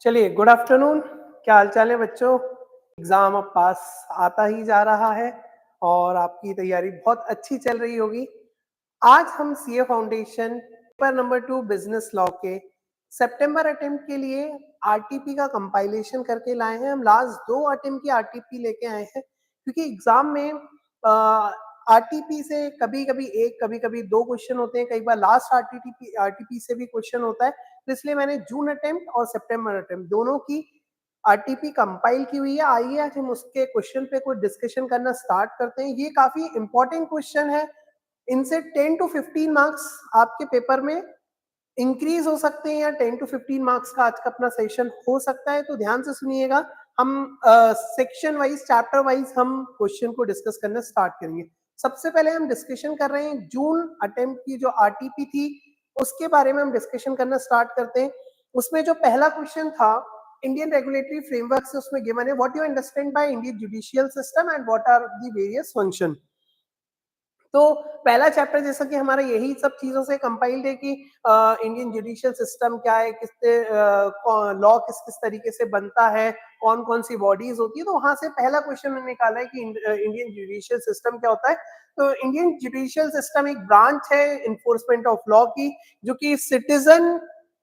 चलिए, good afternoon. क्या हाल चाल है बच्चों? एग्जाम अब पास आता ही जा रहा है और आपकी तैयारी बहुत अच्छी चल रही होगी। आज हम CA foundation paper number 2 business law के सितंबर अटेम्प्ट के लिए आरटीपी का कंपाइलेशन करके लाए हैं। हम लास्ट 2 अटेम्प्ट की आरटीपी लेके आए हैं क्योंकि एग्जाम में आरटीपी से कभी कभी एक कभी कभी 2 क्वेश्चन होते हैं, कई बार लास्ट आरटीपी से भी क्वेश्चन होता है। तो इसलिए मैंने जून अटेम्प्ट और सितंबर अटेम्प्ट दोनों की आरटीपी कंपाइल की हुई है। आइए आज हम उसके क्वेश्चन पे कोई डिस्कशन करना स्टार्ट करते हैं। ये काफी इंपॉर्टेंट क्वेश्चन है। इनसे 10 टू 15 मार्क्स आपके पेपर में इंक्रीज हो सकते हैं या 10 टू 15 मार्क्स का आज का अपना सेशन हो सकता है। तो ध्यान से सुनिएगा। हम सेक्शन वाइज चैप्टर वाइज हम क्वेश्चन को डिस्कस करना स्टार्ट करेंगे। सबसे पहले हम डिस्कशन कर रहे हैं जून अटेम्प्ट की जो आरटीपी थी उसके बारे में हम डिस्कशन करना स्टार्ट करते हैं। उसमें जो पहला क्वेश्चन था इंडियन रेगुलेटरी फ्रेमवर्क से उसमें गिवन है what you understand by Indian judicial system and what are the various function. तो पहला चैप्टर जैसा कि हमारा यही सब चीजों से कंपाइल्ड है कि इंडियन जुडिशियल सिस्टम क्या है, किससे लॉ किस किस तरीके से बनता है, कौन कौन सी बॉडीज होती है। तो वहां से पहला क्वेश्चन मैंने निकाला है कि इंडियन जुडिशियल सिस्टम क्या होता है। तो इंडियन जुडिशियल सिस्टम एक ब्रांच है इन्फोर्समेंट ऑफ लॉ की, जो कि सिटीजन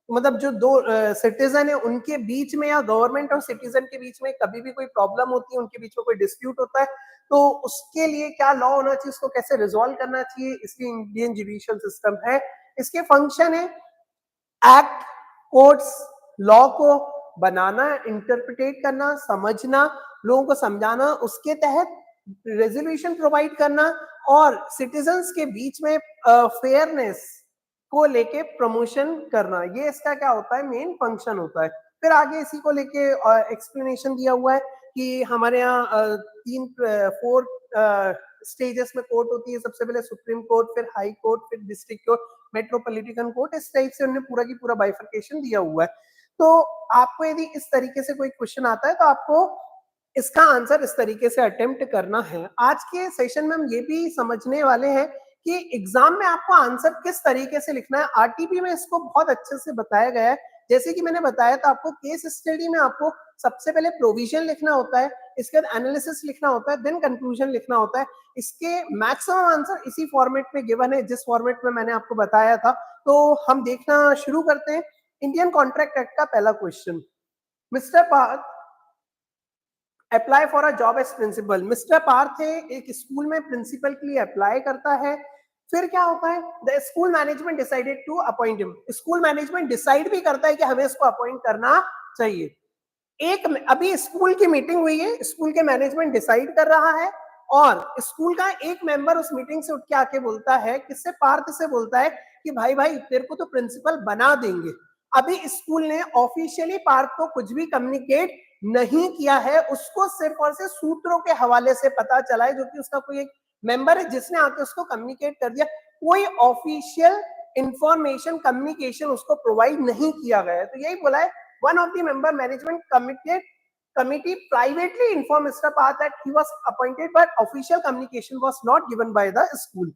मतलब जो दो सिटीजन है उनके बीच में या गवर्नमेंट और सिटीजन के बीच में कभी भी कोई प्रॉब्लम होती है, उनके बीच में कोई डिस्प्यूट होता है तो उसके लिए क्या लॉ होना चाहिए, उसको कैसे रिजॉल्व करना चाहिए, इसलिए इंडियन जुडिशियल सिस्टम है। इसके फंक्शन है एक्ट, कोर्ट्स, लॉ को बनाना, इंटरप्रिटेट करना, समझना, लोगों को समझाना, उसके तहत रेजोल्यूशन प्रोवाइड करना और सिटीजन्स के बीच में फेयरनेस को लेके प्रमोशन करना। ये इसका क्या होता है, मेन फंक्शन होता है। फिर आगे इसी को लेके एक्सप्लेनेशन दिया हुआ है कि हमारे यहाँ 4 स्टेजेस में कोर्ट होती है। सबसे पहले सुप्रीम कोर्ट, फिर हाई कोर्ट, फिर डिस्ट्रिक्ट कोर्ट, मेट्रोपॉलिटन कोर्ट। इस टाइप से उन्होंने पूरा की पूरा बाइफर्केशन दिया हुआ है। तो आपको यदि इस तरीके से कोई क्वेश्चन आता है तो आपको इसका आंसर इस तरीके से अटेम्प्ट करना है। आज के सेशन में हम ये भी समझने वाले हैं कि एग्जाम में आपको आंसर किस तरीके से लिखना है। आरटीपी में इसको बहुत अच्छे से बताया गया है। जैसे कि मैंने बताया था आपको, केस स्टडी में आपको सबसे पहले प्रोविजन लिखना होता है, इसके बाद एनालिसिस लिखना होता है, देन कंक्लूजन लिखना होता है। इसके मैक्सिमम आंसर इसी फॉर्मेट में गिवन है जिस फॉर्मेट में मैंने आपको बताया था। तो हम देखना शुरू करते हैं। इंडियन कॉन्ट्रैक्ट एक्ट का पहला question, mister Parth apply for a job as principal. Mister Parth है एक स्कूल में प्रिंसिपल के लिए अप्लाई करता है। फिर क्या होता है, the school management decided to appoint him. School management decide भी करता है कि हमें इसको अपॉइंट करना चाहिए। एक अभी स्कूल की मीटिंग हुई है, स्कूल के मैनेजमेंट डिसाइड कर रहा है और स्कूल का एक मेंबर उस मीटिंग से उठ के आके बोलता है, किससे, पार्थ से बोलता है कि भाई भाई तेरे को तो प्रिंसिपल बना देंगे। अभी स्कूल ने ऑफिशियली पार्थ को कुछ भी कम्युनिकेट नहीं किया है, उसको सिर्फ और सिर्फ सूत्रों के हवाले से पता चला है, जो कि उसका कोई एक मेंबर है जिसने आके उसको कम्युनिकेट कर दिया। कोई ऑफिशियल इंफॉर्मेशन कम्युनिकेशन उसको प्रोवाइड नहीं किया गया है। तो यही बोला है, one of the member management committee privately informed Mr. Path that he was appointed, but official communication was not given by the school.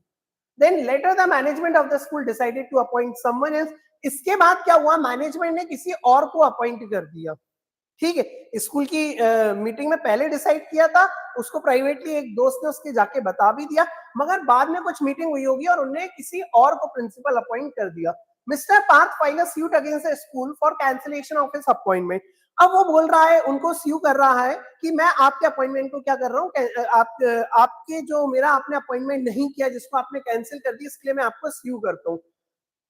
Then later the management of the school decided to appoint someone else. इसके बाद क्या हुआ, management ने किसी और को appoint कर दिया। ठीक है, स्कूल की मीटिंग में पहले डिसाइड किया था, उसको प्राइवेटली एक दोस्त ने उसके जाके बता भी दिया, मगर बाद में कुछ मीटिंग हुई होगी और उन्हें किसी और को प्रिंसिपल अपॉइंट कर दिया। Mister Parth file a suit against the school for cancellation of his appointment. अब वो बोल रहा है, उनको स्यू कर रहा है कि मैं आपके अपॉइंटमेंट को क्या कर रहा हूँ, आपके जो मेरा आपने अपॉइंटमेंट नहीं किया जिसको आपने कैंसिल कर दिया, इसके लिए मैं आपको स्यू करता हूँ।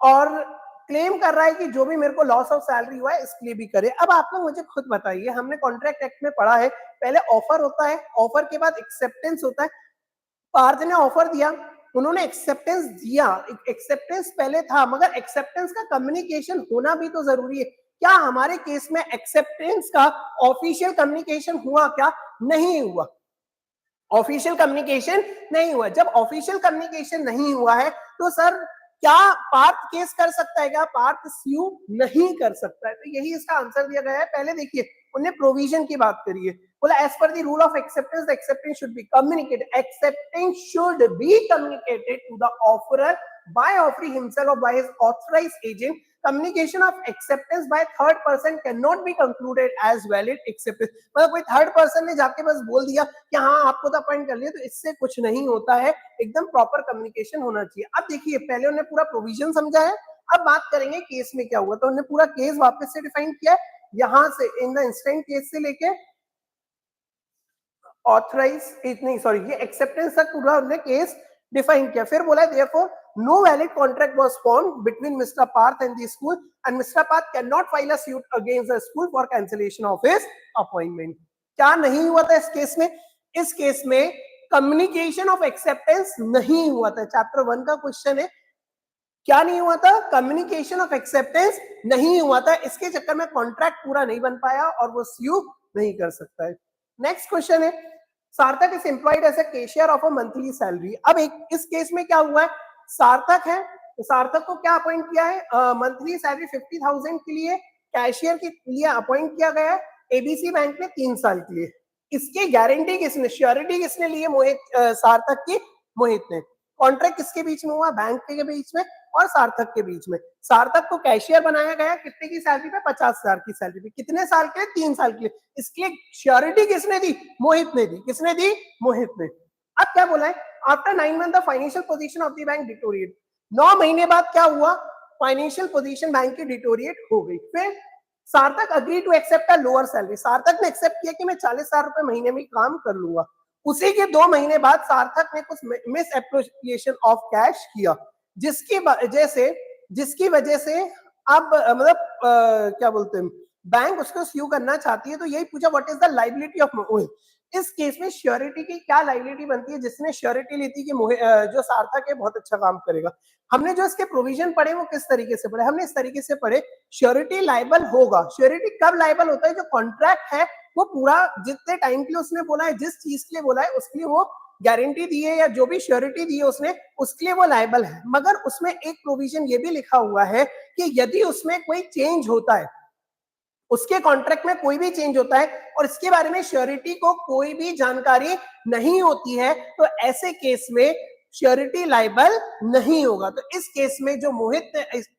और क्लेम कर रहा है कि जो भी मेरे को लॉस ऑफ सैलरी हुआ है इसके लिए भी करे। अब आप लोग मुझे खुद बताइए, हमने कॉन्ट्रैक्ट एक्ट में पढ़ा है, पहले ऑफर होता है, ऑफर के बाद एक्सेप्टेंस होता है। पार्थ ने ऑफर दिया, उन्होंने एक्सेप्टेंस दिया, एक्सेप्टेंस पहले था, मगर एक्सेप्टेंस का कम्युनिकेशन होना भी तो जरूरी है। क्या हमारे केस में एक्सेप्टेंस का ऑफिशियल कम्युनिकेशन हुआ? क्या नहीं हुआ, ऑफिशियल कम्युनिकेशन नहीं हुआ। जब ऑफिशियल कम्युनिकेशन नहीं हुआ है तो सर क्या पार्थ केस कर सकता है? क्या पार्थ स्यू नहीं कर सकता है? तो यही इसका आंसर दिया गया है। पहले देखिए, उन्हें प्रोविजन की बात करी है, बोला as per the rule of acceptance the acceptance should be communicated, acceptance should be communicated to the offerer by offering himself or by his authorized agent, communication of acceptance by third person cannot be concluded as valid acceptance. मतलब कोई third person ने जाके बस बोल दिया कि हाँ आपको तो अपॉइंट कर लिया, तो इससे कुछ नहीं होता है, एकदम प्रॉपर कम्युनिकेशन होना चाहिए। अब देखिए पहले उन्होंने पूरा प्रोविजन समझा है, अब बात करेंगे केस में क्या हुआ। तो उन्होंने पूरा केस वापस से डिफाइन किया है, यहां से इन द इंस्टेंट केस से लेके ऑथराइज नहीं सॉरी ये एक्सेप्टेंस तक पूरा उन्होंने केस डिफाइन किया। फिर बोला therefore no valid contract was formed between Mr. Parth and the school and Mr. Parth cannot file a suit against the school for cancellation of his appointment। क्या नहीं हुआ था इस केस में? इस केस में कम्युनिकेशन ऑफ एक्सेप्टेंस नहीं हुआ था। चैप्टर 1 का क्वेश्चन है, क्या नहीं हुआ था? कम्युनिकेशन ऑफ एक्सेप्टेंस नहीं हुआ था, इसके चक्कर में कॉन्ट्रैक्ट पूरा नहीं बन पाया और वो स्यू नहीं कर सकता है। नेक्स्ट क्वेश्चन है, Sarthak is employed as a cashier of a monthly salary. अब एक इस केस में क्या हुआ है, सार्थक है, तो सार्थक को क्या अपॉइंट किया है? मंथली सैलरी 50,000 के लिए कैशियर के लिए अपॉइंट किया गया है एबीसी बैंक में 3 साल के लिए। इसकी गारंटी किसने, श्योरिटी किसने ली है? मोहित, सार्थक की मोहित ने। कॉन्ट्रैक्ट किसके बीच में हुआ? बैंक के बीच में और सार्थक के बीच में। सार्थक को कैशियर बनाया गया कितने की सैलरी पे? 50,000 की सैलरी पे। कितने साल के लिए? 3 साल के लिए। इसके लिए श्योरिटी किसने दी? मोहित ने दी। किसने दी? मोहित ने। अब क्या बोला है? After 9 month the financial position of the bank deteriorate. 9 महीने बाद क्या हुआ? फाइनेंशियल पोजीशन बैंक की डिटोरिएट हो गई। फिर Sarthak agree to accept a lower salary. Sarthak ने एक्सेप्ट किया कि मैं 40,000 रुपए महीने में काम कर लूंगा। उसी के 2 महीने बाद सार्थक ने कुछ मिस एप्रोप्रिएशन ऑफ कैश किया, जिसकी वजह से अब मतलब क्या बोलते हैं, बैंक उसको स्यू करना चाहती है। तो यही पूछा what is the liability of Mohit. इस केस में श्योरिटी की क्या लायबिलिटी बनती है? जिसने श्योरिटी ली थी कि जो सार्थक है बहुत अच्छा काम करेगा। हमने जो इसके प्रोविजन पढ़े वो किस तरीके से पढ़े? हमने इस तरीके से पढ़े, श्योरिटी लायबल होगा। श्योरिटी कब लायबल होता है? जो कॉन्ट्रैक्ट है वो पूरा जितने टाइम के लिए उसने बोला है, जिस चीज के लिए बोला है उसके लिए वो गारंटी दी है या जो भी श्योरिटी दी है उसने, उसके लिए वो लायबल है। मगर उसमें एक प्रोविजन ये भी लिखा हुआ है कि यदि उसमें कोई चेंज होता है, उसके कॉन्ट्रैक्ट में कोई भी चेंज होता है और इसके बारे में श्योरिटी को कोई भी जानकारी नहीं होती है, तो ऐसे केस में श्योरिटी लायबल नहीं होगा। तो इस केस में जो मोहित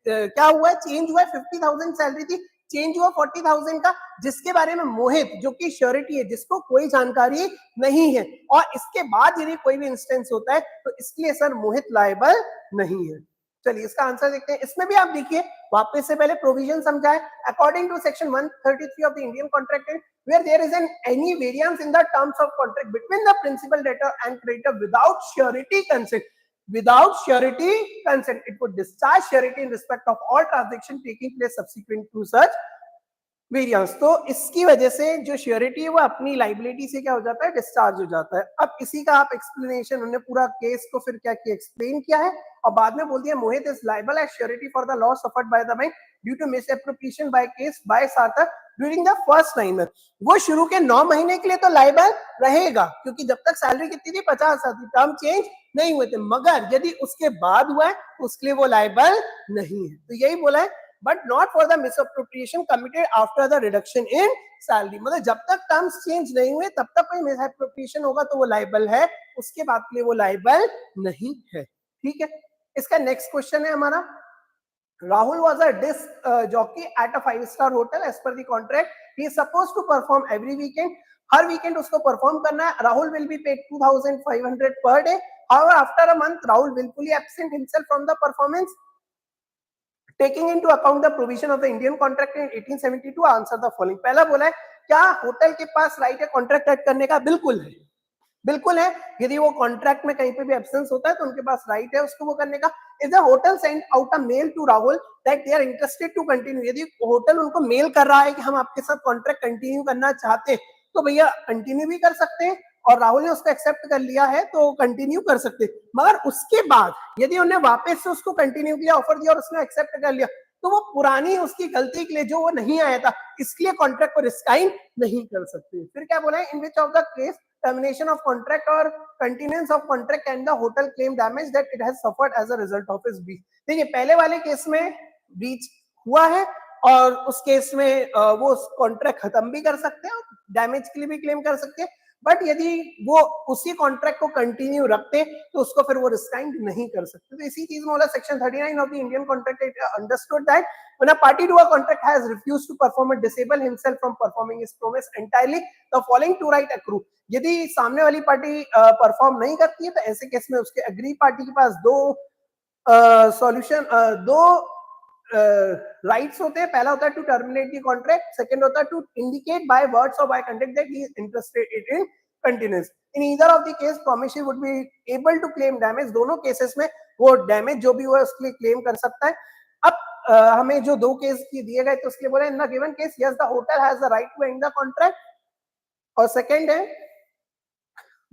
क्या हुआ, चेंज हुआ, 50,000 सैलरी थी, चेंज हुआ 40,000 का, जिसके बारे में मोहित जो कि श्योरिटी है, जिसको कोई जानकारी नहीं है, और इसके बाद यदि कोई भी इंस्टेंस होता है तो इसलिए सर मोहित लायबल नहीं है। चलिए इसका आंसर देखते हैं। इसमें भी आप देखिए वापस से पहले प्रोविजन समझा है। According to section 133 of the Indian contract act, where there is any variance in the terms of contract between the principal debtor and creditor without surety consent, it would discharge surety in respect of all transactions taking place subsequent to such variance. तो इसकी वजह से जो surety है वो अपनी liability से क्या हो जाता है, डिस्चार्ज हो जाता है। अब इसी का आप एक्सप्लेनेशन, उन्होंने पूरा केस को फिर क्या किया, एक्सप्लेन किया है और बाद में बोल दिया Mohit is liable as surety for the loss suffered by the bank due to misappropriation by case by Sarthak during the first 9 month. वो शुरू के 9 महीने के लिए तो लायबल रहेगा क्योंकि जब तक सैलरी कितनी थी, 50,000 थी, टर्म चेंज नहीं हुए थे। मगर यदि उसके बाद हुआ है तो उसके लिए वो लायबल नहीं है। तो यही बोला है, but not for the misappropriation committed after the reduction in salary। मतलब जब तक टर्म्स चेंज नहीं हुए तब तक कोई मिसएप्रोप्रिएशन होगा तो वो लायबल है, उसके बाद के लिए वो लायबल नहीं है। ठीक है, इसका नेक्स्ट क्वेश्चन है हमारा, Rahul was a disc jockey at a 5-star hotel as per the contract. He is supposed to perform every weekend. Her weekend उसको परफॉर्म करना है। Rahul will be paid 2,500 per day. However, after a month, Rahul willfully absent himself from the performance. Taking into account the provision of the Indian contract in 1872, answer the following। पहला बोला है, क्या hotel के पास right है contract add करने का? बिल्कुल है, बिल्कुल है। यदि वो कॉन्ट्रैक्ट में कहीं पे भी एब्सेंस होता है तो उनके पास राइट है उसको वो करने का। Is the hotel send out a mail to Rahul that they are interested to continue. यदि होटल उनको मेल कर रहा है कि हम आपके साथ कॉन्ट्रैक्ट कंटिन्यू करना चाहते हैं, तो भैया कंटिन्यू भी कर सकते हैं, और राहुल ने उसको एक्सेप्ट कर लिया है तो कंटिन्यू कर सकते हैं। मगर उसके बाद यदि उन्हें वापस से उसको कंटिन्यू किया, ऑफर दिया और उसने एक्सेप्ट कर लिया, तो वो पुरानी उसकी गलती के लिए जो वो नहीं आया था, इसलिए कॉन्ट्रैक्ट को रिस्काइन नहीं कर सकते। फिर क्या बोला है, in which of the case termination of contract or continuance of contract and the hotel claim damage that it has suffered as a result of his breach। देखिए पहले वाले केस में ब्रीच हुआ है और उस केस में वो कॉन्ट्रैक्ट खत्म भी कर सकते हैं और डैमेज के लिए भी क्लेम कर सकते हैं। बट यदि वो उसी कॉन्ट्रैक्ट को कंटिन्यू रखते तो उसको फिर वो रिस्काइंड नहीं कर सकते। तो इसी चीज में बोला section 39 of the Indian contract it understood that when a party to a contract has refused to perform और disable himself from performing his promise entirely the following two right accrue. यदि सामने वाली पार्टी परफॉर्म नहीं करती है तो ऐसे case में उसके अग्री पार्टी के पास दो सॉल्यूशन दो राइट्स होते हैं। पहला होता है to terminate the contract, second होता है टू इंडिकेट बाय वर्ड्स और by conduct that he is interested in continues. In either of the case promissory would be able to claim damage. दोनों केसेस में वो डैमेज जो भी हुआ उसके लिए क्लेम कर सकता है। अब हमें जो दो केस दिए गए तो उसके लिए बोला in the given case yes the hotel has the right to end the contract, और सेकंड है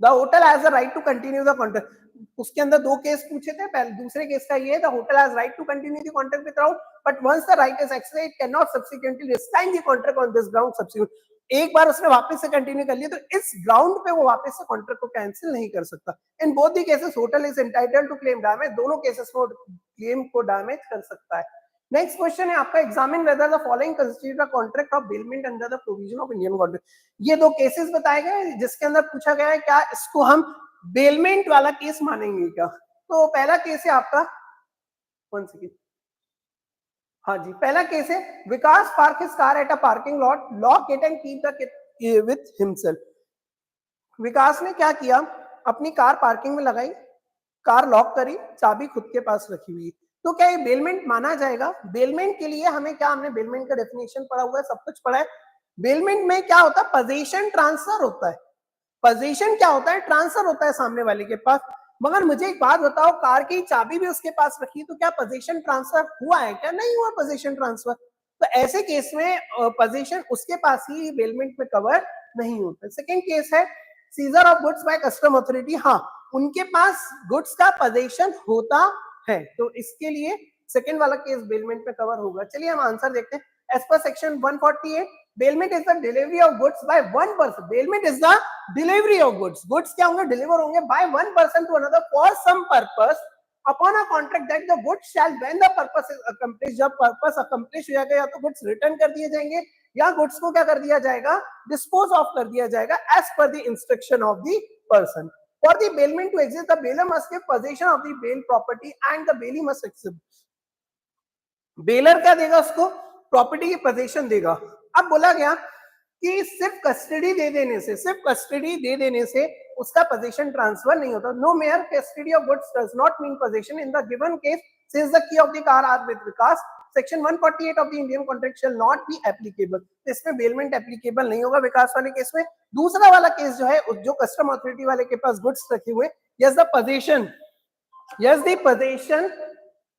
the hotel has the right to continue the contract. उसके अंदर दो केस पूछे थे। पहले दूसरे केस का ये है the hotel has right to continue the contract with Rout but once the right is exercised it can not subsequently resign the contract on this ground subsequent. एक बार उसने वापस से कंटिन्यू कर लिया तो इस ग्राउंड पे वो वापस से कॉन्ट्रैक्ट को कैंसिल नहीं कर सकता। In both the cases hotel is entitled to claim damage. दोनों केसेस में क्लेम को डैमेज कर सकता है। नेक्स्ट क्वेश्चन है आपका examine whether the following constitute a contract of bailment under the provision of Indian contract. ये दो केसेस बताए गए जिसके अंदर पूछा गया है क्या इसको हम बेलमेंट वाला केस मानेंगे क्या। तो पहला केस है आपका 1 सेकंड, हाँ जी, पहला केस है Vikas park his car at a parking lot, lock it and keep the with himself. Vikas ने क्या किया, अपनी कार पार्किंग में लगाई, कार लॉक करी, चाबी खुद के पास रखी हुई। तो क्या ये बेलमेंट माना जाएगा? बेलमेंट के लिए हमें क्या, हमने बेलमेंट का डेफिनेशन पढ़ा हुआ है, सब कुछ पढ़ा है। बेलमेंट में क्या होता है, पोजीशन ट्रांसफर होता है। पोजीशन क्या होता है, ट्रांसफर होता है सामने वाले के पास। मगर मुझे एक बात बताओ, कार की चाबी भी उसके पास रखी तो क्या पोजीशन ट्रांसफर हुआ है क्या? नहीं हुआ पोजीशन ट्रांसफर। तो ऐसे केस में पोजीशन उसके पास ही बेलमेंट में कवर नहीं होता। सेकंड केस है scissor of goods by custom authority. हाँ, उनके पास गुड्स का पोजीशन होता है तो इसके लिए सेकंड वाला केस बेलमेंट में कवर होगा। चलिए हम आंसर देखते हैं। As per section 148 bailment is the delivery of goods by one person. Bailment is the delivery of goods. Goods क्या होंगे, डिलीवर होंगे by one person to another for some purpose upon a contract that the goods shall when the purpose is accomplished. जब purpose accomplish हो जाएगा या तो goods return कर दिए जाएंगे या goods को क्या कर दिया जाएगा, dispose of कर दिया जाएगा as per the instruction of the person. For the bailment to exist, the bailor must give possession of the bail property and the bailee must accept. Baler क्या देगा, उसको प्रॉपर्टी की पोजीशन देगा। अब बोला गया कि सिर्फ कस्टडी दे देने से, सिर्फ कस्टडी दे देने से उसका पोजीशन ट्रांसफर नहीं होता। No mere custody of goods does not mean position in the given case since the key of the car are with Vikas. Section 148 of the Indian contract shall not be applicable. तो इसमें bailment applicable नहीं होगा विकास वाले case में। दूसरा वाला case जो है, जो कस्टम अथॉरिटी वाले के पास गुड्स रखे हुए, yes the position, yes the possession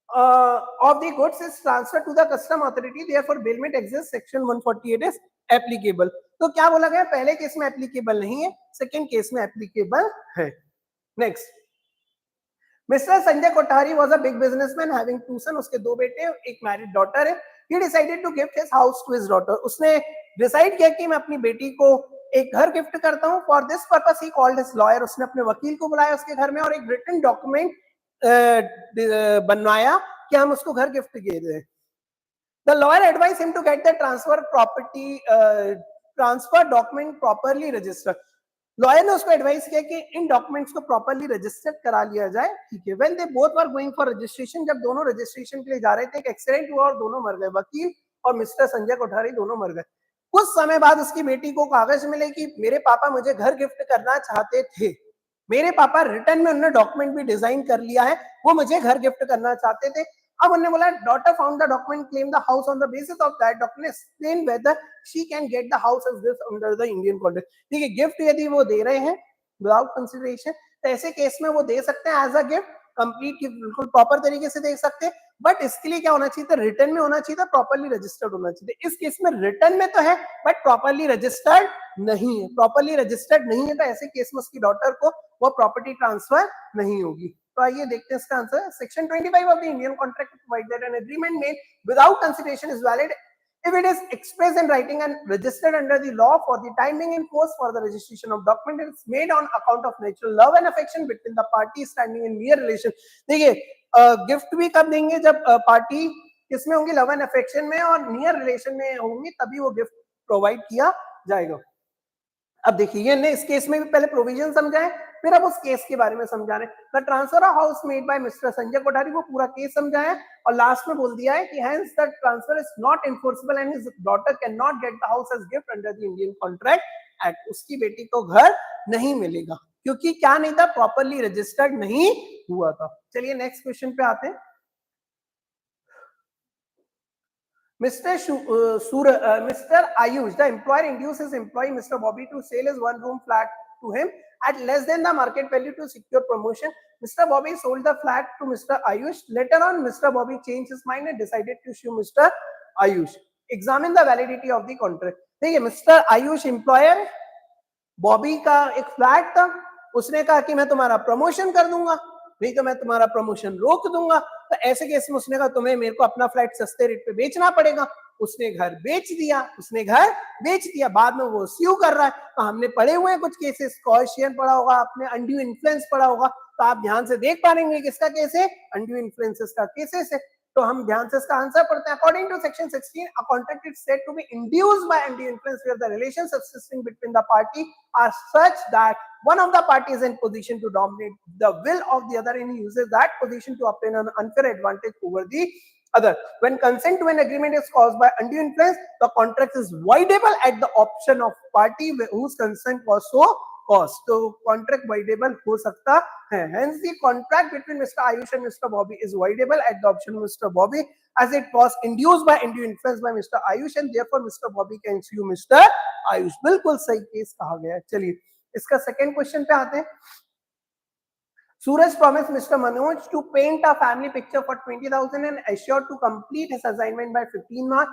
of the goods is transferred to the custom authority, therefore bailment exists, section 148 is applicable। तो क्या बोला गया, पहले केस में एप्लीकेबल नहीं है, सेकंड केस में एप्लीकेबल है। Next, mister Sanjay Kothari was a big businessman having two son. उसके दो बेटे, एक मैरिड डॉटर है। He decided to gift his house to his daughter. उसने डिसाइड किया कि मैं अपनी बेटी को एक घर गिफ्ट करता हूं। For this purpose he called his lawyer. उसने अपने वकील को बुलाया उसके घर में और एक रिटन डॉक्यूमेंट बनवाया कि हम उसको घर गिफ्ट दे दें। The lawyer advised him to get the transfer document properly registered. Lawyer ने उसको एडवाइस किया कि इन डॉक्यूमेंट्स को प्रॉपर्ली रजिस्टर्ड करा लिया जाए, ठीक है। When they both were going for registration, जब दोनों रजिस्ट्रेशन के लिए जा रहे थे, एक एक्सीडेंट हुआ और दोनों मर गए। वकील और मिस्टर संजय कोठारी दोनों मर गए। कुछ समय बाद उसकी बेटी को कागज मिले कि मेरे पापा मुझे घर गिफ्ट करना चाहते थे। मेरे पापा रिटर्न में उन्होंने डॉक्यूमेंट भी डिजाइन कर लिया है, वो मुझे घर गिफ्ट करना चाहते थे। अब उन्होंने बोला daughter found the document, claim the house on the basis of that document, explain whether she can get the house as this under the Indian contract. ठीक है, गिफ्ट यदि वो दे रहे हैं विदाउट कंसिडरेशन तो ऐसे केस में वो दे सकते हैं एज अ गिफ्ट, कंप्लीट बिल्कुल प्रॉपर तरीके से दे सकते हैं। बट इसके लिए क्या होना चाहिए था, रिटर्न में होना चाहिए था, प्रॉपर्ली रजिस्टर्ड होना चाहिए। इस केस में रिटर्न में तो है बट प्रॉपर्ली रजिस्टर्ड नहीं है। प्रॉपर्ली रजिस्टर्ड नहीं है तो ऐसे केस में उसकी डॉटर को वो प्रॉपर्टी ट्रांसफर नहीं होगी। तो आइए देखते हैं इसका answer. Section 25 of the Indian contract provide that an agreement made without consideration is valid if it is expressed in writing and registered under the law for the time being in force for the registration of document is made on account of natural love and affection between the parties standing in near relation। देखिए, gift भी कब देंगे, जब party किसमें होंगी, love and affection में और near relation में होंगी, तभी वो गिफ्ट प्रोवाइड किया जाएगा। अब देखिए ये इस केस में भी पहले प्रोविजन समझाए, फिर अब उस केस के बारे में समझा रहे हैं। The transfer of house made by mister Sanjay Kothari, वो पूरा केस समझाया और लास्ट में बोल दिया है कि hence the transfer is not enforceable and his daughter can not get the house as gift under the Indian contract act. उसकी बेटी को घर नहीं मिलेगा क्योंकि क्या नहीं था, प्रॉपरली रजिस्टर्ड नहीं हुआ था। चलिए नेक्स्ट क्वेश्चन पे आते हैं। Mr. Mr. Ayush, the employer induced his employee Mr. Bobby to sell his one-room flat to him at less than the market value to secure promotion. Mr. Bobby sold the flat to Mr. Ayush. Later on, Mr. Bobby changed his mind and decided to sue Mr. Ayush. Examine the validity of the contract. देखिए Mr. Ayush employer है, बॉबी का एक flat था, उसने कहा कि मैं तुम्हारा प्रमोशन कर दूंगा, नहीं तो मैं तुम्हारा प्रमोशन रोक दूंगा। तो ऐसे केस में उसने कहा तुम्हें मेरे को अपना फ्लैट सस्ते रेट पे बेचना पड़ेगा। उसने घर बेच दिया, बाद में वो स्यू कर रहा है। तो हमने पढ़े हुए हैं कुछ केसेस, कॉशियन पढ़ा होगा आपने, अनड्यू इन्फ्लुएंस पढ़ा होगा, तो आप ध्यान से देख पाएंगे किसका केस है, अनड्यू इन्फ्लुएंसेस का केसेस है। तो हम ध्यान से इसका आंसर पढ़ते हैं। According to section 16, a contract is said to be induced by undue influence where the relations subsisting between the party are such that one of the parties is in position to dominate the will of the other and uses that position to obtain an unfair advantage over the other. When consent to an agreement is caused by undue influence, the contract is voidable at the option of party whose consent was so caused. तो contract voidable हो सकता है. Hence the contract between Mr. Ayush and Mr. Bobby is voidable at the option of Mr. Bobby as it was induced by undue influence by Mr. Ayush and therefore Mr. Bobby can sue Mr. Ayush. बिल्कुल सही case कहा गया है. चलिए इसका second question पे आते हैं. Suraj promised Mr. Manoj to paint a family picture for 20,000 and assured to complete his assignment by 15 March.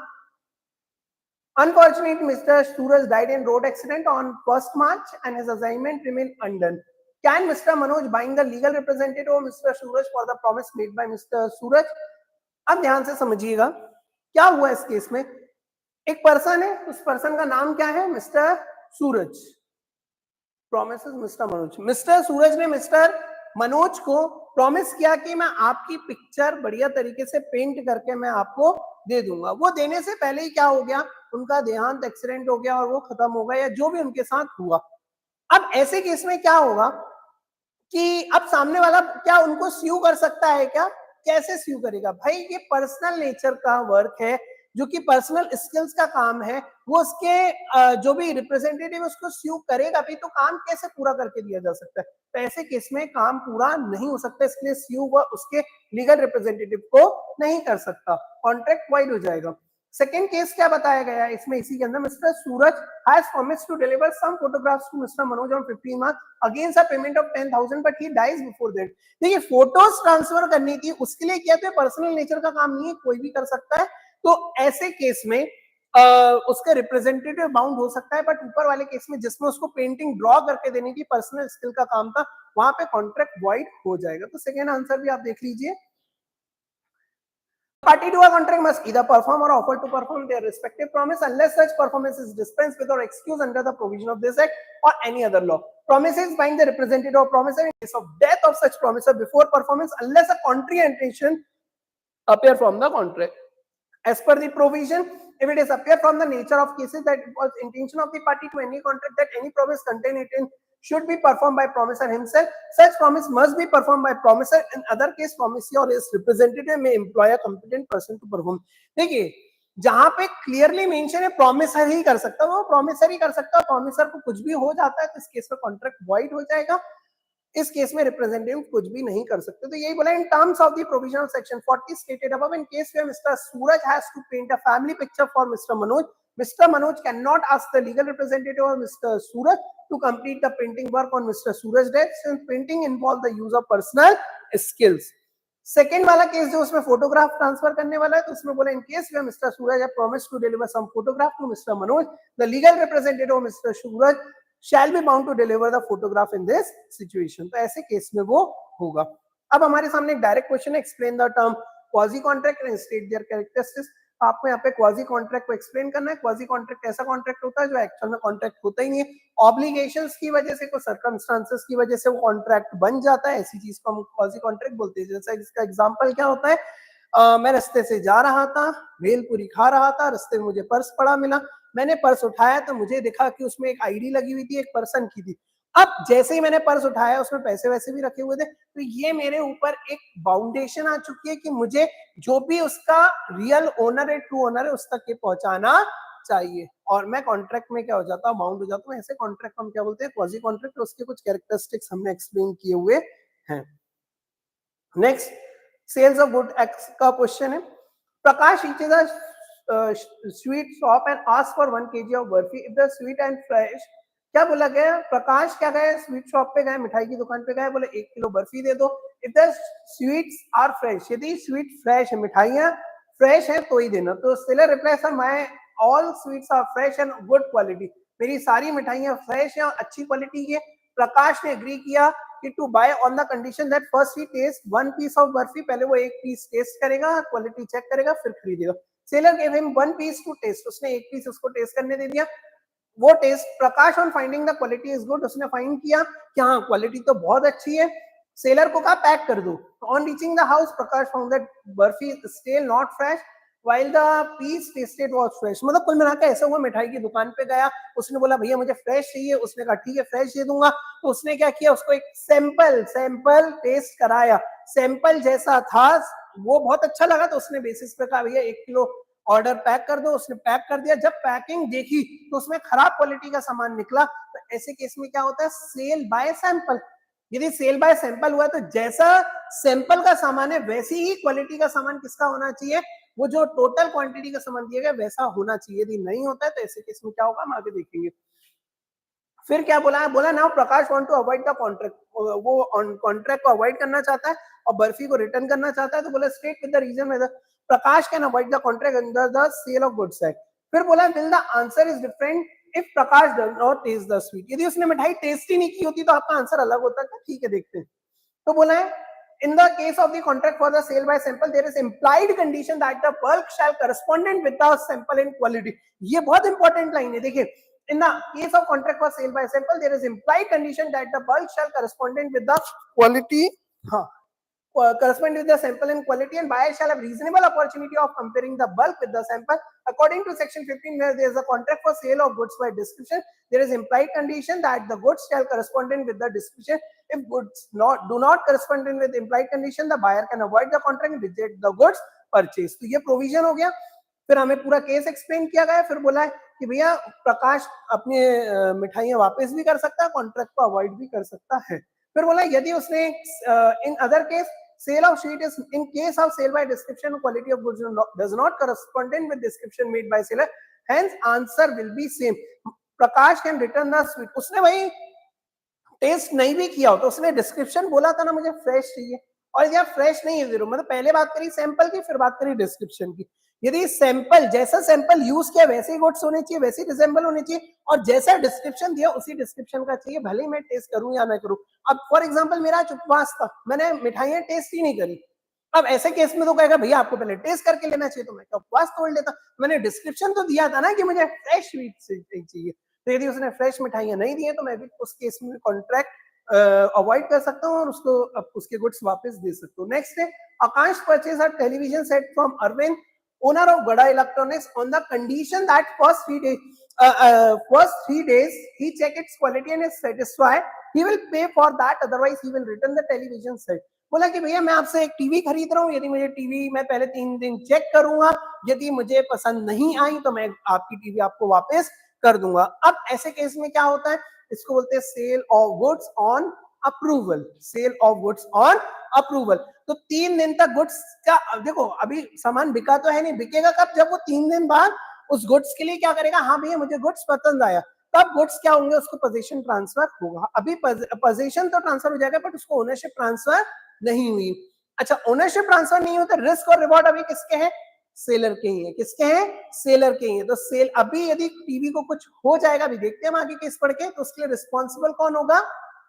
Unfortunately, Mr. Suraj died in road accident on 1st March and his assignment remained undone. Can Mr. Manoj bind the legal representative of Mr. Suraj for the promise made by Mr. Suraj? अब ध्यान से समझिएगा क्या हुआ इस case में. एक person है, उस पर्सन का नाम क्या है, mister Suraj. Promises mister Manoj. Mister Suraj ने मिस्टर मनोज को प्रॉमिस किया कि मैं आपकी पिक्चर बढ़िया तरीके से पेंट करके मैं आपको दे दूंगा. वो देने से पहले ही क्या हो गया, उनका देहांत, एक्सीडेंट हो गया और वो खत्म हो गया या जो भी उनके साथ हुआ. अब ऐसे केस में क्या होगा कि अब सामने वाला क्या उनको स्यू कर सकता है क्या? कैसे स्यू करेगा भाई? ये पर्सनल नेचर का वर्क है, जो कि पर्सनल स्किल्स का काम है. वो उसके जो भी रिप्रेजेंटेटिव उसको स्यू करेगा भी तो काम कैसे पूरा करके दिया जा सकता है? तो ऐसे केस में काम पूरा नहीं हो सकता, इसलिए स्यू वो उसके लीगल रिप्रेजेंटेटिव को नहीं कर सकता, कॉन्ट्रैक्ट वाइड हो जाएगा. सेकेंड केस क्या बताया गया है इसमें, इसी के अंदर mister Suraj has promised to deliver some photographs to mister Manoj on 15 March against a payment of 10,000 but he dies before that. देखिए फोटोज ट्रांसफर करनी थी, उसके लिए क्या, तो पर्सनल नेचर का काम नहीं है, कोई भी कर सकता है. तो ऐसे केस में उसका रिप्रेजेंटेटिव बाउंड हो सकता है, बट ऊपर वाले केस में जिसमें उसको पेंटिंग ड्रॉ करके देने की पर्सनल स्किल का काम था, वहां पे कॉन्ट्रैक्ट वॉइड हो जाएगा. तो सेकेंड आंसर भी आप देख लीजिए. Party to a contract must either perform or offer to perform their respective promise unless such performance is dispensed with or excused under the provision of this act or any other law. Promises bind the representative of promisor in case of death of such promisor before performance unless a contrary intention appear from the contract. As per the provision, if it is appear from the nature of cases that it was intention of the party to any contract that any promise contained in should be performed by promisor himself, such promise must be performed by promisor. In other case, promisor or his representative may employ a competent person to perform. देखिए जहां पे clearly mention है promiser ही कर सकता है, वो promiser ही कर सकता है. प्रॉमिसर को कुछ भी हो जाता है तो इस केस में कॉन्ट्रैक्ट वॉइड हो जाएगा. इस केस में रिप्रेजेंटेटिव कुछ भी नहीं कर सकते. तो यही बोला, in terms of the provision of section 40 stated above, in case where mister Suraj has to paint a family picture for mister Manoj, Mr. Manoj cannot ask the legal representative of Mr. Suraj to complete the painting work on Mr. Suraj's death since painting involves the use of personal skills. Second वाला case जो उसमें photograph transfer करने वाला है, तो उसमें बोला in case where mister Suraj have promised to deliver some photograph to mister Manoj, the legal representative of mister Suraj shall be bound to deliver the photograph in this situation. तो ऐसे केस में वो होगा. अब हमारे सामने एक डायरेक्ट क्वेश्चन है, explain the term quasi contract and state there characteristics. आपको यहाँ पे क्वाजी कॉन्ट्रैक्ट को एक्सप्लेन करना है. क्वाजी कॉन्ट्रैक्ट ऐसा कॉन्ट्रैक्ट होता है जो एक्चुअल में कॉन्ट्रैक्ट होता ही नहीं है, ऑब्लिगेशंस की वजह से, कुछ सर्कमस्टांसेस की वजह से वो कॉन्ट्रैक्ट बन जाता है. ऐसी चीज को हम क्वाजी कॉन्ट्रैक्ट बोलते हैं. जैसा इसका एग्जांपल क्या होता है, मैं रास्ते से जा रहा था, भेलपुरी खा रहा था, रास्ते में मुझे पर्स पड़ा मिला, मैंने पर्स उठाया तो मुझे दिखा कि उसमें एक आईडी लगी हुई थी, एक पर्सन की थी। अब जैसे ही मैंने पर्स उठाया उसमें पैसे वैसे भी रखे हुए थे, तो ये मेरे ऊपर एक बाउंडेशन आ चुकी है कि मुझे जो भी उसका रियल ओनर है, ट्रू ओनर है, उस तक ये पहुंचाना चाहिए। और मैं कॉन्ट्रैक्ट में क्या हो जाता हूँ, बाउंड हो जाता हूँ। ऐसे कॉन्ट्रैक्ट हम क्या बोलते हैं, क्वाजी कॉन्ट्रैक्ट। उसके कुछ कैरेक्टरिस्टिक्स हमने एक्सप्लेन किए हुए हैं। Next, sales of good act का क्वेश्चन है। Prakash reaches a sweet shop and ask for 1 kg of barfi if the sweet and fresh. क्या बोला गया, प्रकाश क्या गए, स्वीट शॉप पे गए, मिठाई की दुकान पे गए, बोले 1 किलो बर्फी दे दो। If the sweets are fresh, यदि स्वीट फ्रेश है, मिठाइयाँ फ्रेश है तो ही देना। तो seller reply, sir my all sweets are fresh and good quality, मेरी सारी मिठाइयाँ फ्रेश हैं और अच्छी क्वालिटी की है। प्रकाश ने एग्री किया कि to buy on the condition that first he test 1 piece of barfi, पहले वो 1 पीस टेस्ट करेगा, क्वालिटी चेक करेगा, फिर खरीदेगा। Seller give him 1 piece to test, उसने 1 पीस उसको टेस्ट करने दे दिया। वो test, Prakash on finding the quality is good, उसने फाइंड किया कि हाँ क्वालिटी तो बहुत अच्छी है। सेलर को कहा पैक कर दो। On reaching the house Prakash found that barfi still not fresh while the piece tasted was fresh। मतलब कुल मिलाकर ऐसा हुआ, मिठाई की दुकान पे गया, उसने बोला भैया मुझे फ्रेश चाहिए, उसने कहा ठीक है फ्रेश दे दूंगा। तो उसने क्या किया, उसको एक सैंपल टेस्ट कराया, सैंपल जैसा था वो बहुत अच्छा लगा, तो उसने बेसिस पे कहा भैया 1 किलो ऑर्डर पैक कर दो। उसने पैक कर दिया। जब पैकिंग देखी तो उसमें खराब क्वालिटी का सामान निकला। तो ऐसे केस में क्या होता है, सेल बाय सैंपल। यदि सेल बाय सैंपल हुआ तो जैसा सैंपल का सामान है वैसी ही क्वालिटी का सामान किसका होना चाहिए, वो जो टोटल क्वांटिटी का सामान दिया गया वैसा होना चाहिए। यदि नहीं होता है तो ऐसे केस में क्या होगा, हम आगे देखेंगे। फिर क्या बोला है, बोला now Prakash want to avoid the contract, वो कॉन्ट्रैक्ट को अवॉइड करना चाहता है और बर्फी को रिटर्न करना चाहता है। तो बोला state with the reason whether Prakash can avoid the contract under the sale of goods act. फिर बोला will the answer is different if Prakash does not test the sweet. यदि उसने मिठाई टेस्ट ही नहीं की होती तो आपका आंसर अलग होता है। ठीक है, देखते हैं। तो बोला है in the case of the contract for the sale by sample there is implied condition that the bulk shall correspondent with the sample in quality। ये बहुत इंपॉर्टेंट लाइन है, देखिए। in the case of contract for sale by sample there is implied condition that the bulk shall correspondent with the quality, हाँ, correspond with the sample and quality, and buyer shall have reasonable opportunity of comparing the bulk with the sample. According to section 15, where there is a contract for sale of goods by description, there is implied condition that the goods shall correspond with the description. If goods do not correspond with implied condition, the buyer can avoid the contract and reject the goods purchase। तो ये provision हो गया। फिर हमें पूरा case explain किया गया। फिर बोला है कि भैया प्रकाश अपने मिठाइयाँ वापस भी कर सकता है, कॉन्ट्रैक्ट को अवॉइड भी कर सकता है। फिर बोला यदि उसने in other case sale of sheet is in case of sale by description quality of goods does not correspondent with description made by seller, hence answer will be same। Prakash can return the sweet। उसने भाई test नहीं भी किया हो तो उसने description बोला था ना मुझे फ्रेश चाहिए, और यहाँ फ्रेश नहीं है जीरो। मतलब पहले बात करी सैंपल की, फिर बात करी डिस्क्रिप्शन की। यदि सैंपल जैसा सैंपल यूज किया वैसे ही गुड्स होने चाहिए, वैसे रिजेंबल होने चाहिए, और जैसा डिस्क्रिप्शन दिया उसी डिस्क्रिप्शन का चाहिए, भले ही मैं टेस्ट करूं या ना करूं। अब फॉर एग्जांपल मेरा आज उपवास था, मैंने मिठाइयां टेस्ट ही नहीं करी। अब ऐसे केस में तो कहेगा भैया आपको पहले टेस्ट करके लेना चाहिए, तो मैं क्या उपवास तोड़ लेता। मैंने डिस्क्रिप्शन तो दिया था ना कि मुझे फ्रेश स्वीट चाहिए। तो यदि उसने फ्रेश मिठाइयां नहीं दी है तो मैं भी उस केस में कॉन्ट्रैक्ट अवॉइड कर सकता हूँ और उसको उसके गुड्स वापस दे सकता हूँ। नेक्स्ट है Akash purchase a television set from Arvind owner of Garha electronics on the condition that first 3 days he check its quality and is satisfied, he will pay for that, otherwise he will return the television set। बोला कि भैया मैं आपसे एक TV खरीद रहा हूँ, यदि मुझे टीवी मैं पहले 3 दिन चेक करूंगा, यदि मुझे पसंद नहीं आई तो मैं आपकी टीवी आपको वापस कर दूंगा। अब ऐसे केस में क्या होता है, इसको बोलते हैं sale of goods on approval. Sale of goods on approval. तो 3 दिन तक गुड्स का, देखो अभी सामान बिका तो है नहीं, बिकेगा कब, जब वो 3 दिन बाद उस गुड्स के लिए क्या करेगा, हाँ भैया मुझे गुड्स पसंद आया, तब गुड्स क्या होंगे, उसको पोजीशन ट्रांसफर होगा। अभी पोजीशन तो ट्रांसफर हो जाएगा बट उसको ओनरशिप ट्रांसफर नहीं हुई। अच्छा, ओनरशिप ट्रांसफर नहीं होता, रिस्क और रिवॉर्ड अभी किसके हैं, सेलर के ही है। किसके हैं, सेलर के ही है। तो सेल अभी यदि टीवी को कुछ हो जाएगा, अभी देखते हैं हम आगे केस पढ़ के, तो उसके लिए रिस्पॉन्सिबल कौन होगा,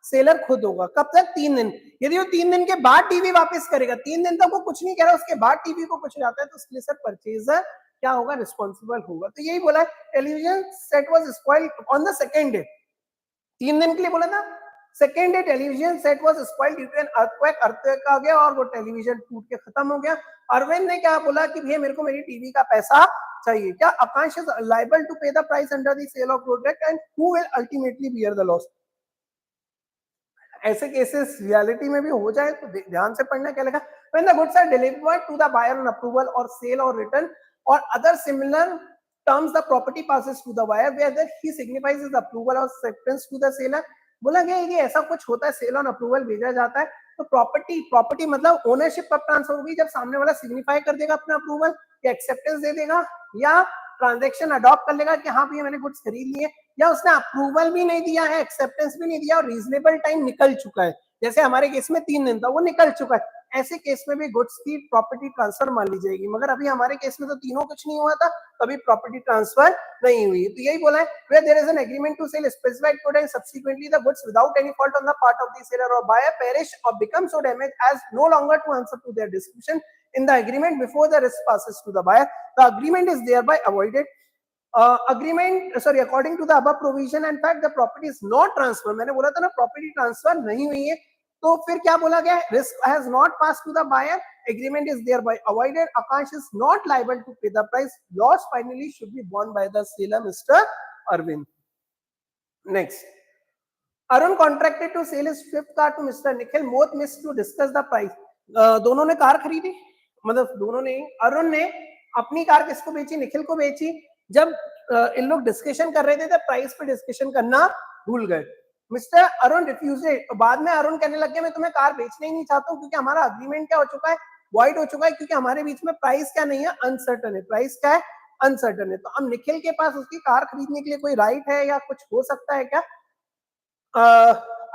सेलर खुद होगा। कब तक, 3 दिन। यदि वो 3 दिन के बाद टीवी वापस करेगा, 3 दिन तक वो कुछ नहीं कह रहा, उसके बाद टीवी को कुछ जाता है, तो उसके लिए सर परचेजर क्या होगा, रिस्पॉन्सिबल होगा। तो यही बोला है, television set was spoiled on the second day. 3 दिन के लिए बोला था, second day television set was spoiled due to an earthquake आ गया और वो टेलीविजन टूट के खत्म हो गया। अरविंद ने क्या बोला कि भैया मेरे को मेरी टीवी का पैसा चाहिए। क्या Aakansh is liable to pay the price under the sale of product and who will ultimately bear the loss? ऐसे केसेस रियलिटी में भी हो जाए तो ध्यान से पढ़ना क्या लिखा। When the goods are delivered to the buyer on approval or sale or return or other similar terms, the property passes to the buyer whether he signifies his approval or acceptance to the seller। बोला गया है कि ऐसा कुछ होता है, cell on approval भेजा जाता है तो प्रॉपर्टी मतलब ओनरशिप कब ट्रांसफर होगी? जब सामने वाला सिग्निफाई कर देगा अपना अप्रूवल या एक्सेप्टेंस दे देगा या ट्रांजेक्शन अडॉप्ट कर लेगा कि हाँ भैया मैंने गुड्स खरीद लिए, या उसने अप्रूवल भी नहीं दिया है, एक्सेप्टेंस भी नहीं दिया और रीजनेबल टाइम निकल चुका है, जैसे हमारे केस में 3 दिन था वो निकल चुका है, ऐसे केस में भी गुड्स की प्रॉपर्टी ट्रांसफर मान ली जाएगी। मगर अभी हमारे केस में तो तीनों कुछ नहीं हुआ था, कभी प्रॉपर्टी ट्रांसफर नहीं हुई। तो यही बोला है where there is an agreement to sell specified good and subsequently the goods without any fault on the part of the seller or buyer perish or become so damaged as no longer to answer to their description in the agreement before the risk passes to the buyer, the agreement is thereby avoided। according to the above provision and fact the property is not transfer, मैंने बोला था ना property transfer नहीं हुई है, तो फिर क्या बोला गया? Risk has not pass to the buyer, agreement is thereby avoided, Akash is not liable to pay the price, loss finally should be borne by the seller mister Arvind. Next, Arun contracted to sell his fifth car to mister Nikhil, both miss to discuss the price. दोनों ने car खरीदी, मतलब दोनों ने, अरुण ने अपनी car किसको बेची? निखिल को बेची। जब इन लोग डिस्कशन कर रहे थे तो प्राइस पे डिस्कशन करना भूल गए। मिस्टर अरुण रिफ्यूजेड, बाद में अरुण कहने लग गया मैं तुम्हें कार बेचना ही नहीं चाहता हूँ क्योंकि हमारा अग्रीमेंट क्या हो चुका है? वॉइड हो चुका है, क्योंकि हमारे बीच में प्राइस क्या नहीं है? अनसर्टन है। प्राइस क्या है? अनसर्टन है। तो अब निखिल के पास उसकी कार खरीदने के लिए कोई राइट है या कुछ हो सकता है क्या?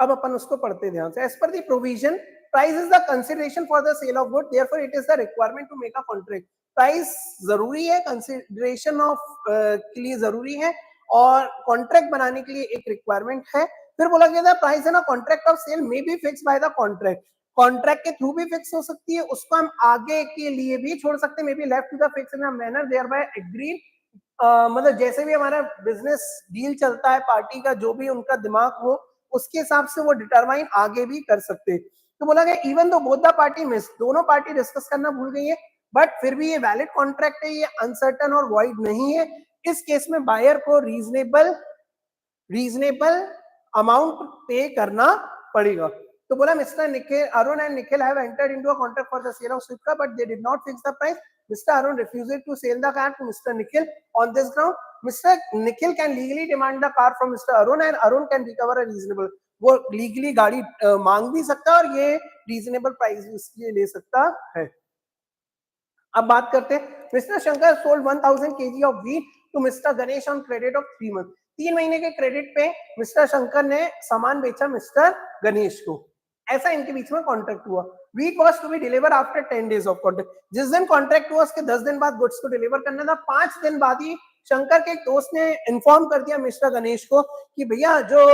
अब अपन उसको पढ़ते ध्यान से। As per the provision price is the consideration for the sale of good, therefore it is the requirement to make a contract. Price जरूरी है, कंसिडरेशन ऑफ के लिए जरूरी है और कॉन्ट्रैक्ट बनाने के लिए एक रिक्वायरमेंट है। फिर बोला गया था प्राइस है ना contract of sale may be fix by the contract, contract के थ्रू भी फिक्स हो सकती है, उसको हम आगे के लिए भी छोड़ सकते हैं, may be left to the fix in a manner thereby agreed. मतलब जैसे भी हमारा बिजनेस डील चलता है, पार्टी का जो भी उनका दिमाग हो उसके हिसाब से वो डिटरमाइन आगे भी कर सकते हैं। तो बोला गया even though both the party miss, दोनों पार्टी डिस्कस करना भूल गई है, बट फिर भी ये वैलिड कॉन्ट्रैक्ट है, ये अनसर्टन और वॉइड नहीं है। इस केस में बायर को रीजनेबल अमाउंट पे करना पड़ेगा। तो बोला mister Nikhil, Arun and Nikhil have entered into a contract for the sale of swift car but they did not fix the price. Mr. Arun refused to sell the car to Mr. Nikhil on this ground. Mr. Nikhil can legally demand the car from Mr. Arun and Arun can recover a reasonable, वो legally गाड़ी मांग भी सकता है और ये reasonable price इसलिए ले सकता है। अब बात करते हैं, mister Shankar sold 1000 kg of wheat to mister Ganesh on credit of 3 month. 3 महीने के क्रेडिट पे मिस्टर शंकर ने सामान बेचा मिस्टर गणेश को, ऐसा इनके बीच में कॉन्ट्रैक्ट हुआ। Wheat was to be deliver after 10 days of contract, जिस दिन कॉन्ट्रैक्ट हुआ उसके 10 दिन बाद गुड्स को डिलीवर करना था। 5 दिन बाद ही शंकर के एक दोस्त ने इन्फॉर्म कर दिया मिस्टर गणेश को कि भैया जो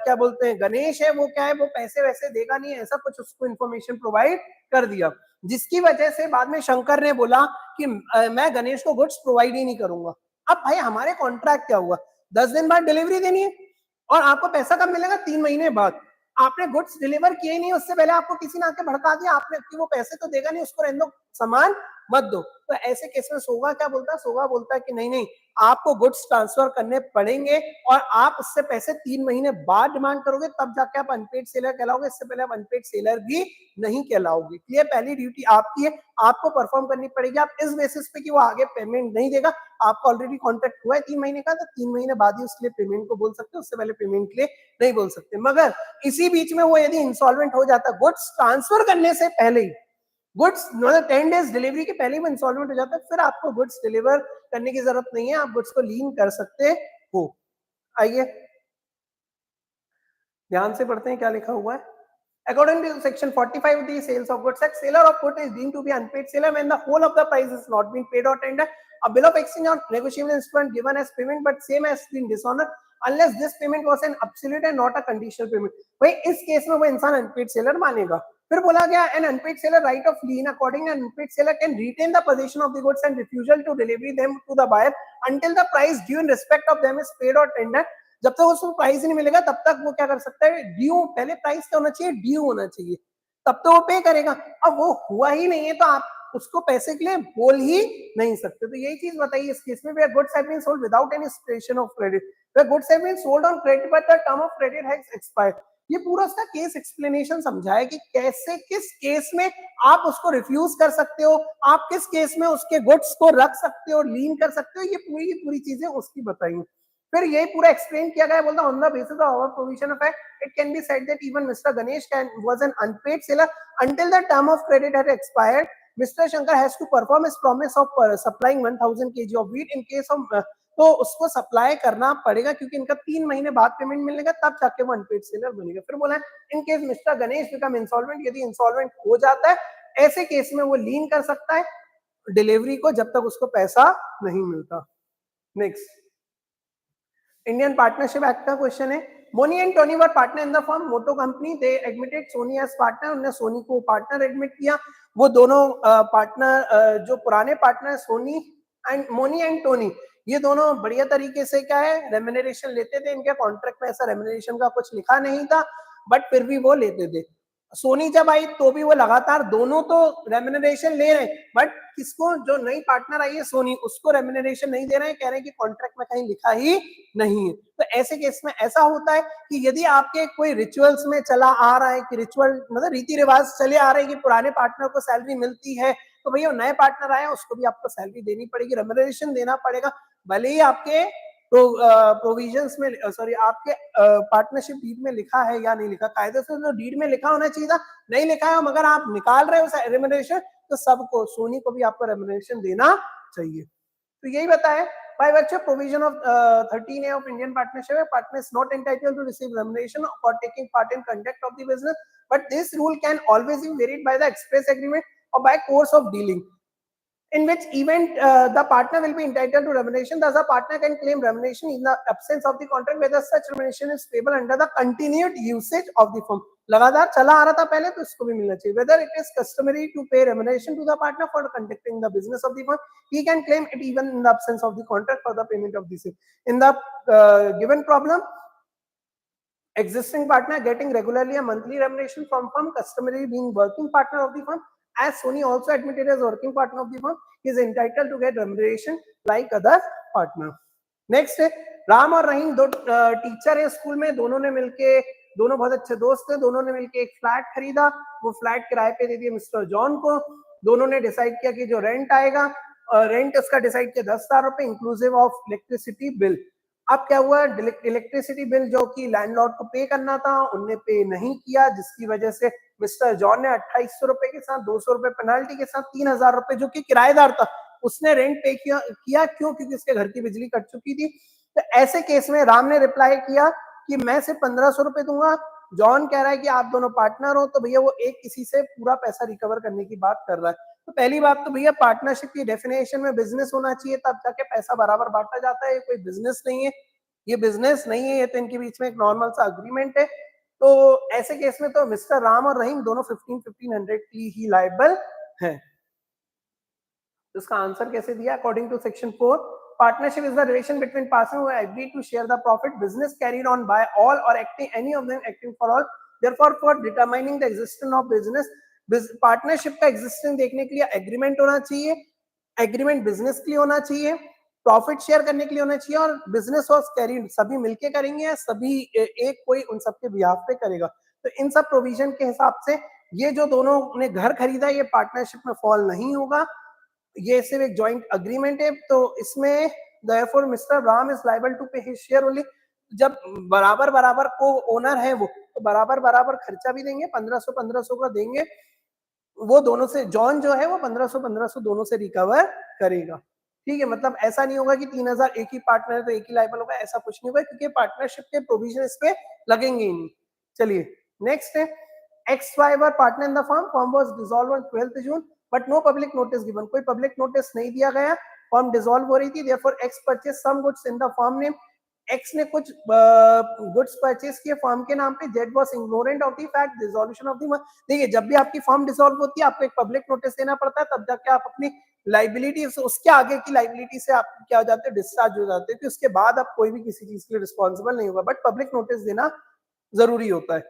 क्या बोलते हैं गणेश है वो क्या है, वो पैसे वैसे देगा नहीं, ऐसा कुछ उसको इन्फॉर्मेशन प्रोवाइड कर दिया, जिसकी वजह से बाद में शंकर ने बोला कि मैं गणेश को गुड्स प्रोवाइड ही नहीं करूंगा। अब भाई हमारे कॉन्ट्रैक्ट क्या हुआ, 10 दिन बाद डिलीवरी देनी है और आपको पैसा कब मिलेगा? 3 महीने बाद। आपने गुड्स डिलीवर किए नहीं, उससे पहले आपको किसी ने आके भड़का दिया आपने कि वो पैसे तो देगा नहीं, उसको रहने दो, सामान मत दो। तो ऐसे केस में सोगा क्या बोलता है? सोगा बोलता है कि नहीं नहीं, आपको गुड्स ट्रांसफर करने पड़ेंगे और आप उससे पैसे 3 महीने बाद डिमांड करोगे तब जाके आप अनपेड सेलर कहलाओगे, इससे पहले आप अनपेड सेलर भी नहीं कहलाओगे। क्लियर? पहली ड्यूटी आपकी है, आपको परफॉर्म करनी पड़ेगी। आप इस बेसिस पे कि वो आगे पेमेंट नहीं देगा, आपको ऑलरेडी कॉन्ट्रैक्ट हुआ है 3 महीने का, तो 3 महीने बाद ही उसके लिए पेमेंट को बोल सकते हो, उससे पहले पेमेंट के लिए नहीं बोल सकते। मगर इसी बीच में वो यदि इंसॉल्वेंट हो जाता, गुड्स ट्रांसफर करने से पहले ही, गुड्स 10 डेज डिलीवरी के पहले ही इंसॉल्वेंट हो जाता है, फिर आपको गुड्स डिलीवर करने की जरूरत नहीं है, आप गुड्स को लीन कर सकते हो। आइए ध्यान से पढ़ते हैं क्या लिखा हुआ है। According to section 45 of the sales of goods act, seller of good is deemed to be unpaid seller when the whole of the price has not been paid or tender. A bill of exchange or negotiable instrument given as payment but same has been dishonored unless this payment was an absolute and not a conditional payment. भाई इस case में वो इंसान unpaid seller मानेगा। फिर बोला गया an unpaid seller right of lien, according an unpaid seller can retain the possession of the goods and refusal to deliver them to the buyer until the price due in respect of them is paid or tendered. जब तक उसको price नहीं मिलेगा तब तक वो क्या कर सकता है, ड्यू, पहले प्राइस क्या होना चाहिए, ड्यू होना चाहिए, तब तो वो पे करेगा। अब वो हुआ ही नहीं है तो आप उसको पैसे के लिए बोल ही नहीं सकते। तो यही चीज बताइए इस केस में, where goods have been sold without any stipulation of credit, where goods have been sold on credit but the term of credit has expired। ये पूरा उसका केस एक्सप्लेनेशन समझा है कि कैसे किस केस में आप उसको रिफ्यूज कर सकते हो, आप किस केस में उसके गुड्स को रख सकते हो, लीन कर सकते हो, ये पूरी चीजें उसकी बताइए। फिर यही पूरा एक्सप्लेन किया गया, बोलता on the basis of our provision of act it can be said that even mister Ganesh can was an unpaid seller until the term of credit had expired. Mr. Shankar has to perform his promise of supplying 1000 kg of wheat in case of तो उसको supply करना पड़ेगा क्योंकि इनका 3 महीने बाद payment मिलेगा तब जाके वो अनपेड सेलर बनेगा। फिर बोला in case mister Ganesh become insolvent, यदि इंसॉल्वेंट हो जाता है ऐसे केस में वो लीन कर सकता है डिलीवरी को जब तक उसको पैसा नहीं मिलता। नेक्स्ट इंडियन पार्टनरशिप एक्ट का क्वेश्चन है, Moni and Tony were partner in the firm Moto company, they admitted Soni as partner, उन्होंने सोनी को पार्टनर एडमिट किया। वो दोनों पार्टनर जो पुराने partner Soni and Moni and Tony, ये दोनों बढ़िया तरीके से क्या है रेम्यूनरेशन लेते थे, इनके कॉन्ट्रैक्ट में ऐसा रेम्यूनरेशन का कुछ लिखा नहीं था बट फिर भी वो लेते थे। सोनी जब आई तो भी वो लगातार दोनों तो रेम्यूनरेशन ले रहे हैं बट किसको, जो नई पार्टनर आई है सोनी, उसको रेम्यूनरेशन नहीं दे रहे हैं, कह रहे हैं कि कॉन्ट्रैक्ट में कहीं लिखा ही नहीं है। तो ऐसे केस में ऐसा होता है कि यदि आपके कोई रिचुअल्स में चला आ रहा है कि रिचुअल मतलब रीति रिवाज चले आ रहे हैं कि पुराने पार्टनर को सैलरी मिलती है तो भैया नए पार्टनर आए उसको भी आपको सैलरी देनी पड़ेगी, रेम्यूनरेशन देना पड़ेगा, भले ही आपके प्रोविजंस में सॉरी आपके पार्टनरशिप डीड में लिखा है या नहीं लिखा। कायदे से तो डीड में लिखा होना चाहिए था, नहीं लिखा है, मगर आप निकाल रहे हो रेम्यूनरेशन तो सबको, सोनी को भी आपको रेम्यूनरेशन देना चाहिए। तो यही बताया by virtue of provision of 13A of Indian Partnership Act, partner is not entitled to receive remuneration for taking part in conduct of the business, but this rule can always be varied by the express agreement or by course of dealing, in which event the partner will be entitled to remuneration. Thus, a partner can claim remuneration in the absence of the contract whether such remuneration is payable under the continued usage of the firm. लगातार चला आ रहा था पहले तो इसको भी मिलना चाहिए। Whether it is customary to pay remuneration to the partner for conducting the business of the firm, he can claim it even in the absence of the contract for the payment of the same. In the given problem, existing partner getting regularly a monthly remuneration from firm, customary being working partner of the firm, as Sony also admitted as working partner of the firm, he is entitled to get remuneration like other partner. Next है राम और रहीम, दो teacher है school में, दोनों ने मिलके, दोनों बहुत अच्छे दोस्त थे, दोनों ने मिलके एक फ्लैट खरीदा, वो फ्लैट किराए पे दे दिया मिस्टर जॉन को। दोनों ने डिसाइड किया कि जो रेंट आएगा, रेंट उसका डिसाइड किया 10,000 रुपए इंक्लूसिव ऑफ इलेक्ट्रिसिटी बिल। अब क्या हुआ, इलेक्ट्रिसिटी बिल जो कि लैंडलॉर्ड को पे करना था उनने पे नहीं किया, जिसकी वजह से मिस्टर जॉन ने 2800 रुपए के साथ 200 रुपए पेनाल्टी के साथ 3000 रुपए जो कि किराएदार था उसने रेंट पे किया क्यों, क्योंकि उसके घर की बिजली कट चुकी थी। तो ऐसे केस में राम ने रिप्लाई किया कि मैं सिर्फ 1500 रुपए दूंगा, जॉन कह रहा है कि आप दोनों पार्टनर हो, तो भैया वो एक किसी से पूरा पैसा रिकवर करने की बात कर रहा है। तो पहली बात तो भैया पार्टनरशिप की डेफिनेशन में बिजनेस होना चाहिए, तब जाके पैसा बराबर बांटा जाता है। ये कोई बिजनेस नहीं है, ये बिजनेस नहीं है, ये तो इनके बीच में एक नॉर्मल सा अग्रीमेंट है। तो ऐसे केस में तो मिस्टर राम और रहीम दोनों 1500 की ही लायबल है। इसका आंसर कैसे दिया, according to section 4, partnership is the relation between persons who have agreed to share the profit business carried on by all or acting any of them acting for all. Therefore, for determining the existence of business, partnership का existence देखने के लिए agreement होना चाहिए, agreement business के लिए होना चाहिए, प्रॉफिट शेयर करने के लिए होना चाहिए, और बिजनेस और कैरी सभी मिलके करेंगे या सभी एक कोई उन सबके बिहाफ पे करेगा। तो इन सब प्रोविजन के हिसाब से ये जो दोनों ने घर खरीदा ये पार्टनरशिप में फॉल नहीं होगा, ये सिर्फ एक जॉइंट अग्रीमेंट है। तो इसमें therefore mister Ram is liable to pay his share only. जब बराबर बराबर को ओनर है वो, तो बराबर बराबर खर्चा भी देंगे, 1500 का देंगे, वो दोनों से, जॉन जो है वो 1500 दोनों से रिकवर करेगा। ठीक है, मतलब ऐसा नहीं होगा कि 3000 एक ही पार्टनर है तो एक ही लायबल होगा, ऐसा कुछ नहीं होगा, क्योंकि पार्टनरशिप के प्रोविजन इस पे लगेंगे ही नहीं। चलिए नेक्स्ट है, XY were partner in the firm was dissolve on 12th June but no public notice given, कोई पब्लिक नोटिस नहीं दिया गया, फर्म डिसॉल्व हो रही थी। Therefore X purchase some goods in the firm name, X ने कुछ गुड्स परचेस किए फर्म के नाम पे, Z was ignorant of the fact dissolution of the, देखिए जब भी आपकी फर्म डिसॉल्व होती है आपको एक पब्लिक नोटिस देना पड़ता है, तब जाके आप अपनी लाइबिलिटी, उसके आगे की लाइबिलिटी से आप क्या हो जाते हैं, डिस्चार्ज हो जाते हैं, कि उसके बाद आप कोई भी किसी चीज के लिए रिस्पॉन्सिबल नहीं होगा, बट पब्लिक नोटिस देना जरूरी होता है।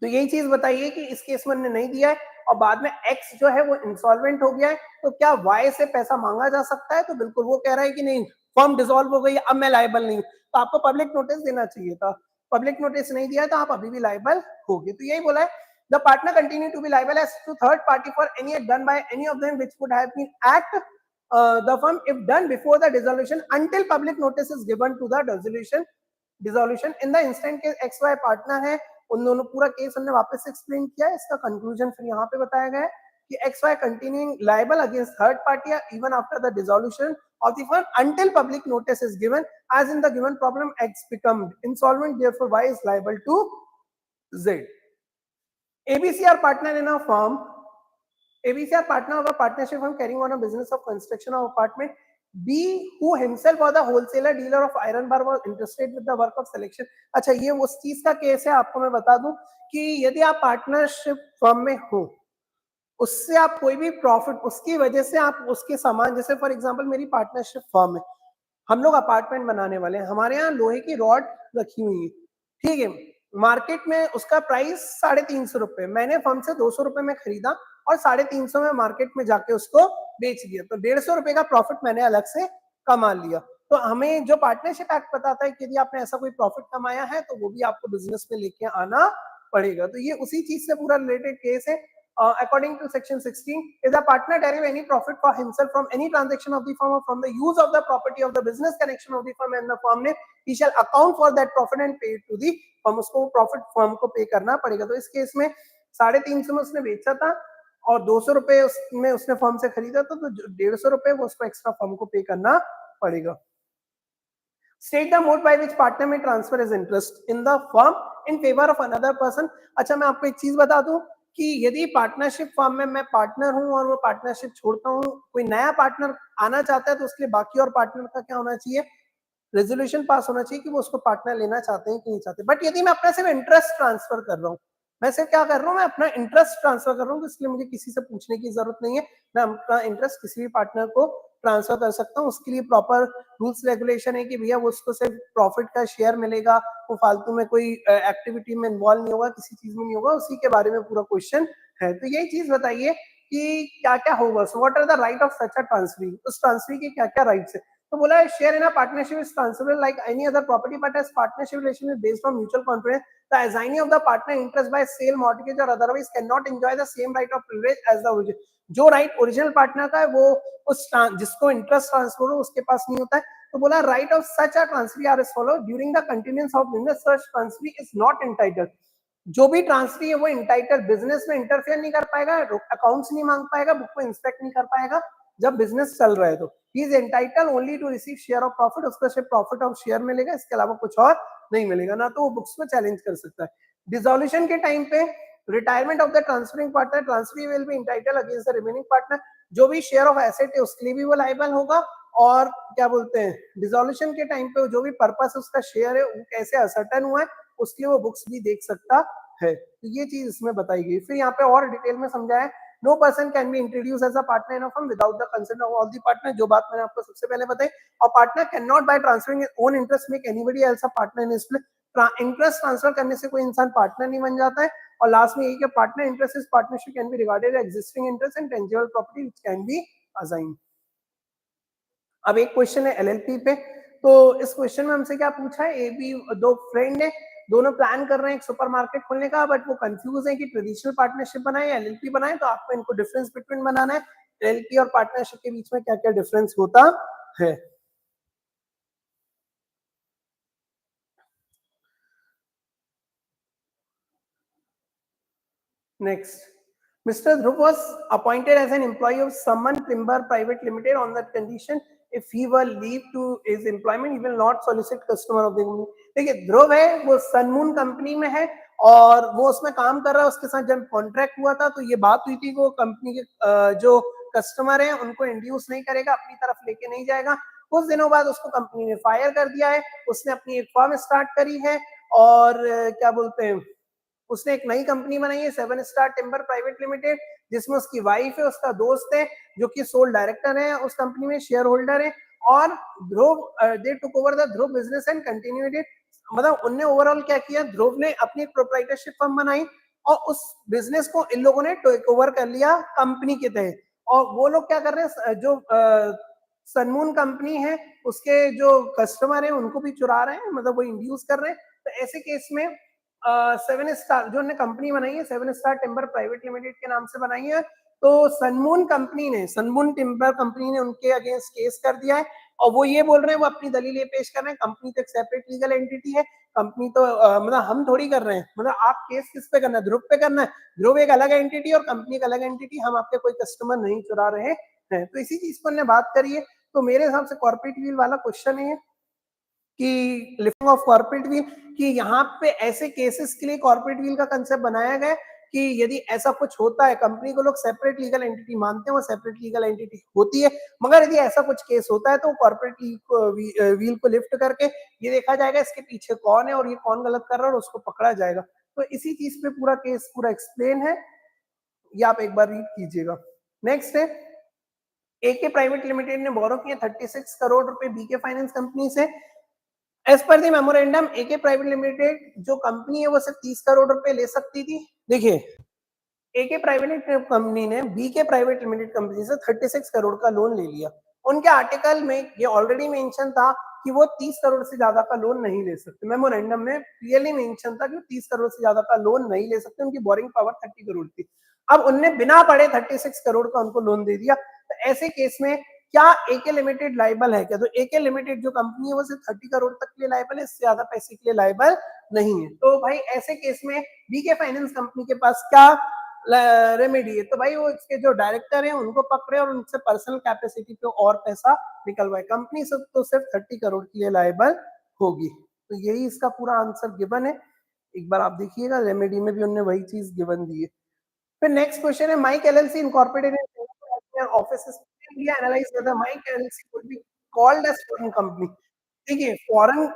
तो यही चीज बताइए कि इस केस में ने नहीं दिया है और बाद में एक्स जो है वो इंसॉल्वेंट हो गया है, तो क्या वाई से पैसा मांगा जा सकता है? तो बिल्कुल, वो कह रहा है कि नहीं, फर्म डिसॉल्व हो गई, अब मैं लायबल नहीं हूं, तो आपको पब्लिक नोटिस देना चाहिए था, पब्लिक नोटिस नहीं दिया तो आप अभी भी लायबल होगे। तो यही बोला है, the partner continue to be liable as to third party for any act done by any of them which would have been act the firm if done before the dissolution until public notice is given to the dissolution in the instant के X Y partner है, उन दोनों पूरा case हमने वापस से explain किया है, इसका कंक्लूजन फिर यहाँ पे बताया गया है कि X Y continuing liable against third party even after the dissolution of the firm until public notice is given, as in the given problem X become insolvent, therefore Y is liable to Z. ABC are partner in a firm. ABC are partner of a partnership firm carrying on a business of construction of apartment. B, who himself was the wholesaler dealer of iron bar, was interested with the work of selection. अच्छा, ये उस चीज का case है, आपको मैं बता दूं कि यदि आप पार्टनरशिप फर्म में हो, उससे आप कोई भी प्रॉफिट, उसकी वजह से आप उसके सामान, जैसे फॉर एग्जांपल मेरी पार्टनरशिप फर्म है, हम लोग अपार्टमेंट बनाने वाले हैं, हमारे यहाँ लोहे की रॉड रखी हुई है, ठीक है, मार्केट में उसका प्राइस 350 रुपए, मैंने फर्म से 200 रुपए में खरीदा और 350 में मार्केट में जाके उसको बेच दिया, तो 150 रुपए का प्रॉफिट मैंने अलग से कमा लिया। तो हमें जो पार्टनरशिप एक्ट बताता है कि यदि आपने ऐसा कोई प्रॉफिट कमाया है तो वो भी आपको बिजनेस में लेके आना पड़ेगा, तो ये उसी चीज से पूरा रिलेटेड केस है। According to section 16, if the partner derive any profit for himself from any transaction of the firm or from the use of the property of the business connection of the firm and the firm name, he shall account for that profit and pay it to the firm. उसको profit firm को पे करना पड़ेगा। तो इस case में 350 में उसने बेचा था और 200 रुपए में उसने फर्म से खरीदा था, तो 150 रुपए वो उसको एक्स्ट्रा फर्म को पे करना पड़ेगा। State the mode by which partner may transfer his interest in the firm in favor of another person. अच्छा, मैं आपको एक चीज बता दूं कि यदि पार्टनरशिप फर्म में मैं पार्टनर हूं और वो पार्टनरशिप छोड़ता हूं, कोई नया पार्टनर आना चाहता है तो उसके लिए बाकी और पार्टनर का क्या होना चाहिए, रेजोल्यूशन पास होना चाहिए कि वो उसको पार्टनर लेना चाहते हैं कि नहीं चाहते। बट यदि मैं अपना सिर्फ इंटरेस्ट ट्रांसफर कर रहा हूँ, मैं सिर्फ क्या कर रहा हूँ, मैं अपना इंटरेस्ट ट्रांसफर कर रहा हूँ, इसलिए मुझे किसी से पूछने की जरूरत नहीं है, मैं अपना इंटरेस्ट किसी भी पार्टनर को ट्रांसफर कर सकता हूँ। उसके लिए प्रॉपर रूल्स रेगुलेशन है कि भैया वो उसको सिर्फ प्रॉफिट का शेयर मिलेगा, वो फालतू में कोई एक्टिविटी में इन्वॉल्व नहीं होगा, किसी चीज में नहीं होगा, उसी के बारे में पूरा क्वेश्चन है। तो यही चीज बताइए कि क्या क्या होगा, so what are the right of such a transferee, उस ट्रांसफरी के क्या क्या राइट्स है। तो बोला है share in a partnership is transferable like any other property but as partnership relation is based on mutual confidence, the assignee of the partner interest by sale mortgage और otherwise can not enjoy the same right of privilege as the original. जो right original partner का है वो उस जिसको interest transfer हो उसके पास नहीं होता है। तो बोला right of such a transferee are as follow, during the continuance of business such transferee is not entitled, जो भी ट्रांसफरी है वो इंटाइटल, बिजनेस में इंटरफेयर नहीं कर पाएगा, अकाउंट्स नहीं मांग पाएगा, बुक को इंस्पेक्ट नहीं कर पाएगा जब बिजनेस चल रहा है, तो he is entitle only to receive share of profit, उसको सिर्फ प्रॉफिट ऑफ शेयर मिलेगा, इसके अलावा कुछ और नहीं मिलेगा, ना तो वो बुक्स को चैलेंज कर सकता है। डिसॉल्यूशन के टाइम पे retirement of the transferring partner, transferee will be entitle against the remaining partner, जो भी शेयर ऑफ एसेट है उसके लिए भी वो लायबल होगा, और क्या बोलते हैं डिसॉल्यूशन के टाइम पे जो भी पर्पस उसका शेयर है वो कैसे असर्टन हुआ है उसके लिए वो बुक्स भी देख सकता है। तो ये चीज इसमें बताई गई। फिर यहाँ पे और डिटेल में समझाया है, no person can be introduce as a partner in a firm without the consent of all the partner, जो बात मैंने आपको सबसे पहले बताई, और partner can not by transferring his own interest make anybody else a partner in his place, interest transfer करने से कोई इंसान पार्टनर नहीं बन जाता है। और लास्ट में यही कि partner interest is partnership can be regarded as existing interest and tangible property which can be assigned. अब एक क्वेश्चन है एलएलपी पे, तो इस क्वेश्चन में हमसे क्या पूछा है, ए बी दो फ्रेंड है, दोनों प्लान कर रहे हैं एक सुपरमार्केट खोलने का, बट वो कंफ्यूज है कि ट्रेडिशनल पार्टनरशिप बनाए या एलएलपी बनाए, तो आपको इनको डिफरेंस बिटवीन बनाना है, एलएलपी और पार्टनरशिप के बीच में क्या क्या डिफरेंस होता है। Next, Mr. Dhruv was appointed as an employee of Samman Timber Private Limited on that condition if he were leave to his employment he will not solicit customer of the company। देखिए ध्रुव है वो सनमून company में है और वो उसमें काम कर रहा है, उसके साथ जब कॉन्ट्रैक्ट हुआ था तो ये बात हुई थी कि वो कंपनी के जो कस्टमर है उनको इंड्यूस नहीं करेगा, अपनी तरफ लेके नहीं जाएगा, कुछ दिनों बाद उसको कंपनी ने फायर कर दिया है, उसने अपनी एक फर्म स्टार्ट करी है और क्या बोलते हैं, उसने एक नई कंपनी बनाई है 7 स्टार टिम्बर प्राइवेट लिमिटेड, जिसमें उसकी वाइफ है, उसका दोस्त है जो कि सोल डायरेक्टर है उस कंपनी में, शेयर होल्डर है। और Dhruv they took over the Dhruv business and continued it, मतलब उनने ओवरऑल क्या किया, ध्रुव ने अपनी एक प्रोप्राइटरशिप फर्म बनाई और उस बिजनेस को इन लोगों ने टेक ओवर कर लिया कंपनी के तहत। और वो लोग क्या कर रहे हैं, जो सनमून कंपनी है उसके जो कस्टमर है उनको भी चुरा रहे हैं, मतलब वो इंड्यूस कर रहे हैं। तो ऐसे केस में 7 स्टार जो उन्होंने कंपनी बनाई है 7 स्टार टिम्बर प्राइवेट लिमिटेड के नाम से बनाई है, तो सनमून टिम्बर कंपनी ने उनके अगेंस्ट केस कर दिया है। और वो ये बोल रहे हैं, वो अपनी दलील ये पेश कर रहे हैं, कंपनी तो एक सेपरेट लीगल एंटिटी है, कंपनी तो मतलब हम थोड़ी कर रहे हैं, मतलब आप केस किस पे करना है, ध्रुव पे करना है, ध्रुव एक अलग एंटिटी और कंपनी एक अलग एंटिटी, हम आपके कोई कस्टमर नहीं चुरा रहे हैं। तो इसी चीज पर बात करिए। तो मेरे हिसाब से कॉर्पोरेट व्हील वाला क्वेश्चन है कि लिफ्टिंग ऑफ कॉर्पोरेट व्हील, कि यहाँ पे ऐसे केसेस के लिए कॉर्पोरेट व्हील का कंसेप्ट बनाया गया कि यदि ऐसा कुछ होता है, कंपनी को लोग सेपरेट लीगल एंटिटी मानते हैं, वो सेपरेट लीगल एंटिटी होती है, मगर यदि ऐसा कुछ केस होता है तो कॉर्पोरेट व्हील को लिफ्ट करके ये देखा जाएगा इसके पीछे कौन है और ये कौन गलत कर रहा है और उसको पकड़ा जाएगा। तो इसी चीज पे पूरा केस पूरा एक्सप्लेन है, ये आप एक बार रीड कीजिएगा। नेक्स्ट है, एके प्राइवेट लिमिटेड ने बोरो किए 36 करोड़ रुपए बीके फाइनेंस कंपनी से। एज पर दी मेमोरेंडम एके प्राइवेट लिमिटेड जो कंपनी है वो सिर्फ 30 करोड़ रुपए ले सकती थी। देखिए, एके प्राइवेट कंपनी ने बीके प्राइवेट लिमिटेड कंपनी से 36 करोड़ का लोन ले लिया। उनके आर्टिकल में ये ऑलरेडी मेंशन था कि वो 30 करोड़ से ज्यादा का लोन नहीं ले सकते, मेमोरेंडम में क्लियरली मेंशन था कि 30 करोड़ से ज्यादा का लोन नहीं ले सकते, उनकी बोरिंग पावर 30 करोड़ थी। अब उनने बिना पढ़े 36 करोड़ का उनको लोन दे दिया। तो ऐसे केस में क्या एके लिमिटेड लाइबल है क्या? तो एके लिमिटेड जो कंपनी है वो सिर्फ 30 करोड़ तक के लिए लाइबल है, इससे ज्यादा पैसे के लिए लाइबल नहीं है। तो भाई ऐसे केस में बीके फाइनेंस कंपनी के पास क्या रेमेडी है? तो भाई वो इसके जो डायरेक्टर हैं उनको पकड़े और उनसे पर्सनल कैपेसिटी पे और पैसा निकलवाए। कंपनी से तो सिर्फ 30 करोड़ के लिए लाइबल होगी। तो यही इसका पूरा आंसर गिवन है, एक बार आप देखिएगा, रेमेडी में भी उन्होंने वही चीज गिवन दी है। फिर नेक्स्ट क्वेश्चन है, Mike LLC incorporated in Singapore offices in India, analyse whether Mike LLC could be called as foreign company. देखिए, फॉरेन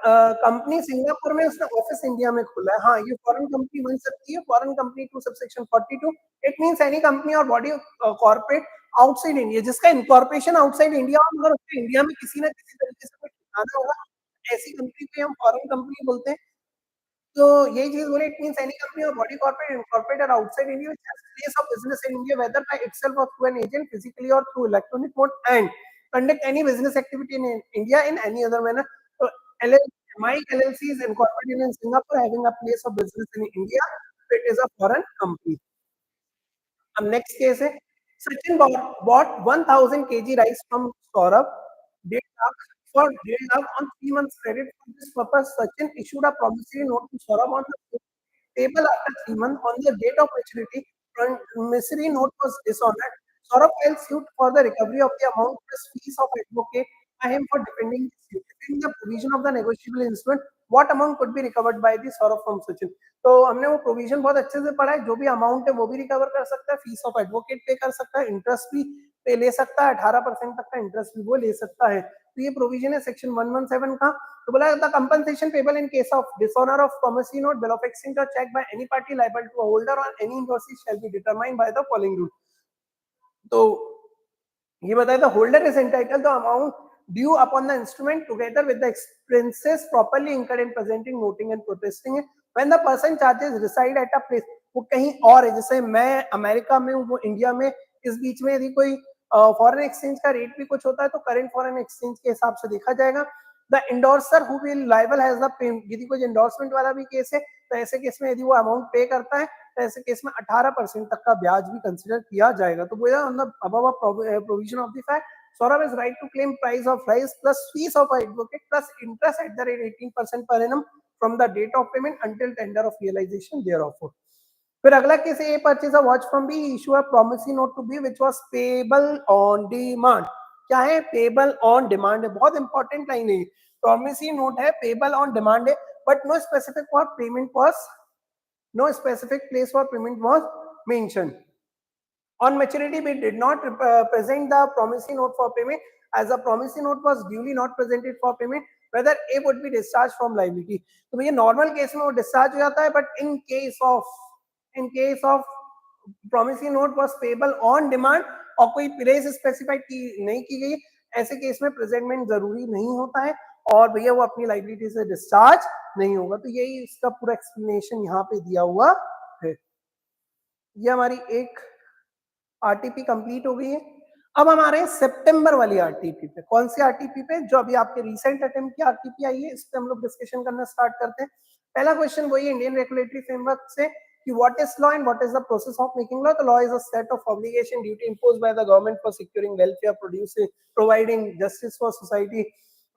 कंपनी सिंगापुर में, उसने ऑफिस इंडिया में खोला है, हाँ ये फॉरेन कंपनी बन सकती है। Foreign company to subsection 42 it means any company और बॉडी कॉर्पोरेट आउटसाइड इंडिया जिसका इनकॉर्पोरेशन आउटसाइड इंडिया और मगर उसको इंडिया में किसी ना किसी तरीके से कोई ठिकाना होगा, ऐसी कंपनी को हम फॉरेन कंपनी बोलते हैं। तो यही चीज बोले, इट मींस एनी कंपनी और body corporate incorporated outside India which has place of business in India whether by itself और थ्रू एन एजेंट फिजिकली और through electronic mode and conduct any business activity in India in any other manner. तो Mike LLC is incorporated in Singapore having a place of business in India, it is a foreign company. अब next case है, Sachin bought 1000 kg rice from Saurabh, 1.5 lakh for 1.5 lakh on 3 months credit. For this purpose, Sachin issued a promissory note to Saurabh on the table after 3 months. On the date of maturity, promissory note was dishonored. Saurabh filed suit for the recovery of the amount plus fees of advocate by him for defending the suit. During the provision of the negotiable instrument, what amount could be recovered by the Saurabh from Sachin? तो हमने वो provision बहुत अच्छे से पढ़ा है, जो भी अमाउंट है वो भी रिकवर कर सकता है, फीस ऑफ एडवोकेट पे कर सकता है, इंटरेस्ट भी पे ले सकता है, 18% तक का इंटरेस्ट भी वो ले सकता है। तो ये प्रोविजन है सेक्शन 117 का। तो बोला the compensation payable in case of dishonour of promissory note, bill of exchange or check by any party liable to a holder on any invoices shall be determined by the following rule. तो ये बताया, the holder is entitled to amount due upon the instrument together with the expenses properly incurred in presenting, noting and protesting it. When the person charges reside at a place, वो कहीं और है, जैसे मैं America में हूँ, वो India में, इस बीच में यदि कोई फॉरेन एक्सचेंज का रेट भी कुछ होता है तो करंट फॉरेन एक्सचेंज के हिसाब से देखा जाएगा। The endorser who will liable has the payment, यदि कोई एंडोर्समेंट वाला भी केस है तो ऐसे केस में यदि वो अमाउंट पे करता है तो ऐसे केस में 18% तक का ब्याज भी कंसीडर किया जाएगा। तो बोला on the above provision of the fact, Saurabh is right to claim price of rice plus fees of advocate plus interest at the rate 18% per annum from the date of payment until tender of realization thereof. फिर अगला case है, purchase a watch from B, issue a promissory note to B which was payable on demand. क्या है? Payable on demand है, बहुत important line है। Promissory note है, payable on demand है, but no specific for payment was, no specific place for payment was mentioned. On maturity, we did not present the promissory note for payment. as a promissory note was duly not presented for payment, whether A would be discharged from liability. तो भैया normal case में वो discharge हो जाता है, but in case of promissory note was payable on demand और कोई place specified नहीं की गई, ऐसे केस में प्रेजेंटमेंट जरूरी नहीं होता है और भैया वो अपनी लाइबिलिटी से डिस्चार्ज नहीं होगा। तो यही इसका पूरा एक्सप्लेनेशन यहाँ पे दिया हुआ है। ये हमारी एक आरटीपी कंप्लीट हो गई है। अब हमारे सितंबर वाली आरटीपी पे, कौन सी आरटीपी पे, जो अभी आपके रिसेंट अटेम्प्ट की आरटीपी आई है, इस पे हम लोग डिस्कशन करना स्टार्ट करते हैं। पहला क्वेश्चन वही इंडियन रेगुलेटरी फ्रेमवर्क से कि what is law and what is the process of making law. तो law is a set of obligation duty imposed by the government for securing welfare, producing, providing justice for society.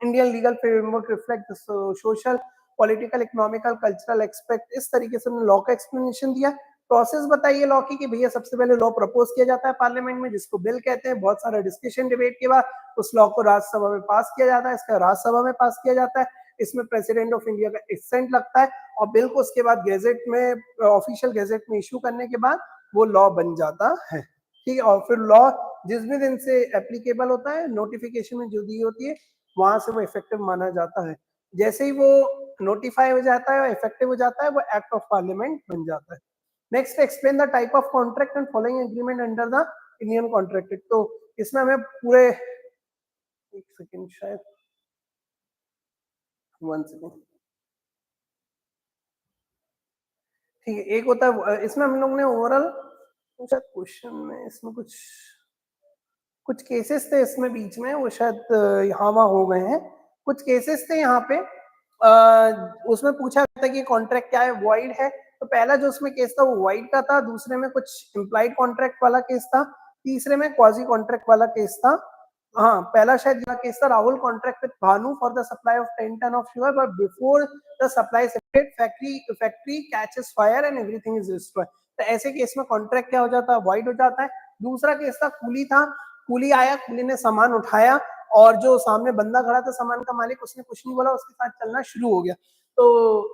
Indian legal framework reflect social, political, economical, cultural expect. इस तरीके से law का explanation दिया। Process बताइए law की कि भैया सबसे पहले लॉ प्रपोज किया जाता है पार्लियामेंट में, जिसको बिल कहते हैं। बहुत सारा डिस्कशन डिबेट के बाद उस लॉ को राज्यसभा में पास किया जाता है, इसका राज्यसभा में पास किया जाता है, इसमें प्रेसिडेंट ऑफ इंडिया का एसेंट लगता है और बिल को उसके बाद गैजेट में, ऑफिशियल गैजेट में इशू करने के बाद वो लॉ बन जाता है। ठीक है, और फिर लॉ जिस भी दिन से एप्लीकेबल होता है, नोटिफिकेशन में जो दी होती है वहां से वो इफेक्टिव माना जाता है। जैसे ही वो नोटिफाई हो जाता है और इफेक्टिव हो जाता है, वो एक्ट ऑफ पार्लियामेंट बन जाता है। Next, explain the type of contract and following agreement under the Indian contract. तो इसमें हमें पूरे, एक सेकंड, शायद 1 सेकंड, ठीक है। एक होता है, इसमें हम लोग ने ओवरऑल शायद क्वेश्चन में इसमें कुछ केसेस थे इसमें बीच में, वो शायद यहाँ वहाँ हो गए हैं। कुछ केसेस थे यहाँ पे, उसमें पूछा था कि कॉन्ट्रैक्ट क्या है, वॉइड है। तो पहला जो उसमें केस था वो वॉइड का था, दूसरे में कुछ इम्प्लाइड कॉन्ट्रैक्ट वाला केस था, तीसरे में क्वाजी कॉन्ट्रैक्ट वाला केस था। हाँ, पहला शायद यह केस था, Rahul contract with Bhanu for the supply of 10 ton of sugar, but before the supply factory catches fire and everything is destroyed. तो ऐसे केस में कॉन्ट्रैक्ट क्या हो जाता है, वॉइड हो जाता है। दूसरा केस था कूली था, कूली आया, कूली ने सामान उठाया और जो सामने बंदा खड़ा था सामान का मालिक, उसने कुछ नहीं बोला, उसके साथ चलना शुरू हो गया। तो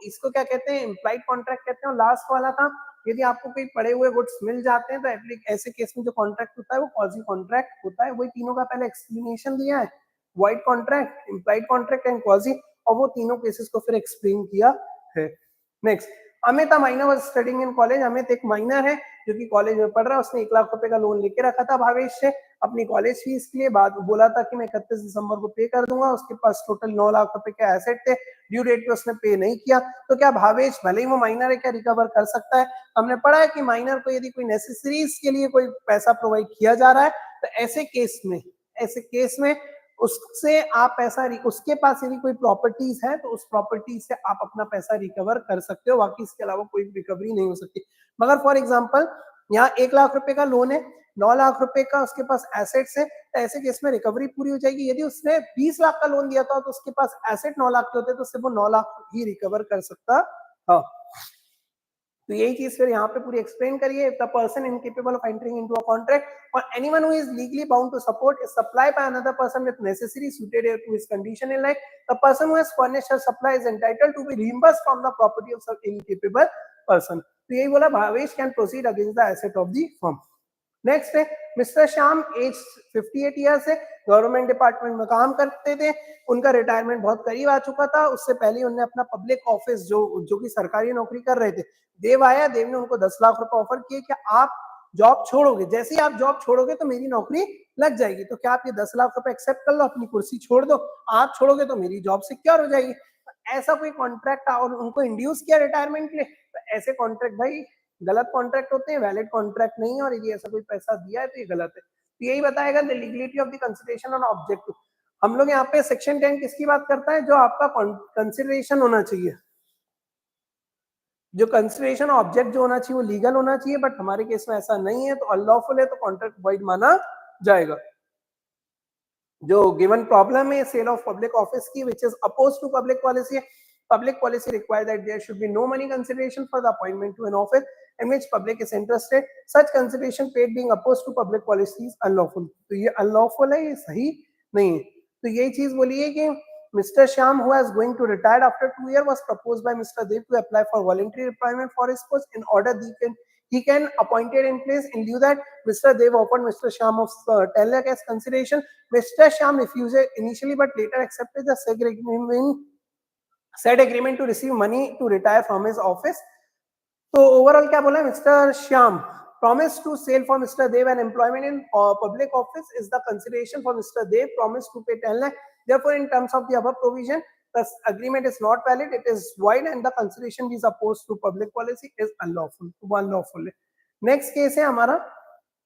इसको क्या कहते हैं, इम्प्लाइड कॉन्ट्रैक्ट कहते हैं। लास्ट वाला था, यदि आपको कोई पड़े हुए गुड्स मिल जाते हैं तो ऐसे केस में जो कॉन्ट्रैक्ट होता है वो क्वाजी कॉन्ट्रैक्ट होता है। वही तीनों का पहले एक्सप्लेनेशन दिया है, wide contract, implied contract and quasi, और वो तीनों केसेस को फिर एक्सप्लेन किया है। Next, Amit minor was studying in college. Amit एक माइनर है जो कि कॉलेज में पढ़ रहा है। उसने 1 लाख रुपए का लोन लेके रखा था भावेश से अपनी कॉलेज फीस के लिए। बाद बोला था कि मैं 31 दिसंबर को पे कर दूंगा। उसके पास टोटल 9 लाख रुपए के एसेट थे, ड्यू डेट पे उसने पे नहीं किया। तो क्या भावेश, भले ही वो माइनर है, क्या रिकवर कर सकता है? हमने पढ़ा है कि माइनर को यदि कोई नेसेसरीज के लिए कोई पैसा प्रोवाइड किया जा रहा है तो ऐसे केस में उससे आप पैसा, उसके पास यदि कोई प्रॉपर्टीज है तो उस प्रॉपर्टी से आप अपना पैसा रिकवर कर सकते हो, बाकी इसके अलावा कोई रिकवरी नहीं हो सकती। मगर फॉर एग्जांपल यहाँ 1 लाख रुपए का लोन है, 9 लाख रुपए का उसके पास एसेट्स है, तो ऐसे केस में रिकवरी पूरी हो जाएगी। यदि उसने 20 लाख का लोन दिया था तो उसके पास एसेट 9 लाख के होते तो सिर्फ वो 9 लाख ही रिकवर कर सकता। हाँ, तो यही चीज फिर यहाँ पे पूरी एक्सप्लेन करिए। The person incapable of entering into a contract और anyone who is legally bound to support is supply by another person with necessary suited to his condition in life. The person who has furnished her supply is entitled to be reimbursed from the property of such incapable person. तो यही बोला, Bhavesh can proceed against the asset of the firm. Next है mister Shyam, as 58 years है, government department में काम करते थे। उनका रिटायरमेंट बहुत करीब आ चुका था। उससे पहले उन्होंने अपना पब्लिक ऑफिस जो कि सरकारी नौकरी कर रहे थे, देव आया, देव ने उनको 10 लाख रुपए ऑफर किए कि आप जॉब छोड़ोगे, जैसे ही आप जॉब छोड़ोगे तो मेरी नौकरी लग जाएगी, तो क्या आप ये 10 लाख रुपए एक्सेप्ट कर लो, अपनी कुर्सी छोड़ दो, आप छोड़ोगे तो मेरी जॉब सिक्योर हो जाएगी। ऐसा कोई कॉन्ट्रैक्ट, और उनको इंड्यूस किया रिटायरमेंट के लिए, तो ऐसे कॉन्ट्रैक्ट भाई गलत कॉन्ट्रैक्ट होते हैं, वैलिड कॉन्ट्रैक्ट नहीं है, और यदि ऐसा कोई पैसा दिया है तो ये गलत है। तो यही बताएगा the legality of the consideration on object. हम लोग यहाँ पे सेक्शन 10 किसकी बात करता है, जो आपका कंसिडरेशन होना चाहिए, जो कंसिडरेशन ऑब्जेक्ट जो होना चाहिए वो लीगल होना चाहिए, बट हमारे केस में ऐसा नहीं है, तो अनलॉफुल है, तो कॉन्ट्रैक्ट वॉइड माना जाएगा। जो गिवन प्रॉब्लम है सेल ऑफ पब्लिक ऑफिस की, which is oppose to public policy require that there should be no money consideration for the appointment to an office in which public is interested, such consideration paid being opposed to public policy is unlawful। तो ये unlawful है, ये सही नहीं है। तो यही चीज बोली है कि Mr. Shyam, who is going to retire after 2 years, was proposed by Mr. Dev to apply for voluntary retirement for his post in order he can appointed in place in lieu that Mr. Dev offered Mr. Shyam of 10 lakh as consideration. Mr. Shyam refused initially but later accepted the said agreement to receive money to retire from his office. तो overall क्या बोला है, mister Shyam promise to sell for Mr. Dev an employment in public office is the consideration for Mr. Dev promise to pay 10 lakh. Therefore, in terms of the above provision, the agreement is not valid, it is void, and the consideration is opposed to public policy is unlawful. Next case है हमारा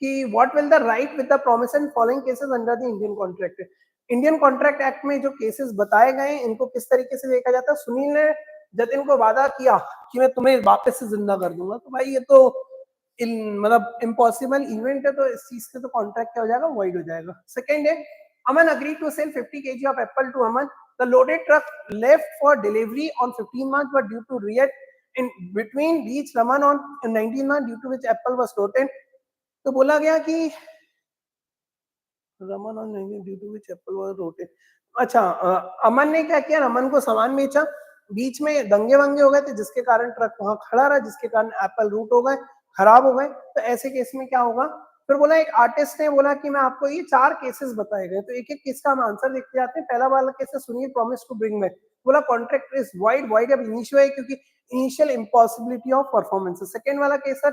कि what will the right with the promise and following cases under the Indian Contract Act. Indian contract act में जो cases बताए गए इनको किस तरीके से देखा जाता है. सुनील ने जतिन को वादा किया कि मैं तुम्हें वापस से जिंदा कर दूंगा, तो भाई ये तो मतलब इम्पॉसिबल इवेंट है, तो इस चीज के तो कॉन्ट्रैक्ट क्या हो जाएगा, वाइड हो जाएगा. सेकंड है, Aman agree to sell 50 kg of apple to Aman. The loaded truck left for delivery on 15 March but due to react in between reached Raman on 19 March due to which apple was rotten. तो बोला गया कि Raman on 19 due to which apple was rotten. अच्छा, अमन ने क्या किया, रमन को सामान बेचा, बीच में दंगे वंगे हो गए थे जिसके कारण ट्रक वहां खड़ा रहा, जिसके कारण एप्पल रूट हो गए, खराब हो गए. तो ऐसे केस में क्या होगा. फिर बोला एक आर्टिस्ट ने बोला कि मैं आपको ये 4 केसेस बताए गए, तो एक एक केस का हम आंसर देखते जाते हैं. पहला वाला केस है Sunil promise to bring back. बोला कॉन्ट्रैक्ट इज वाइड अब इनिशियल है क्योंकि initial impossibility of performance. Second वाला केस है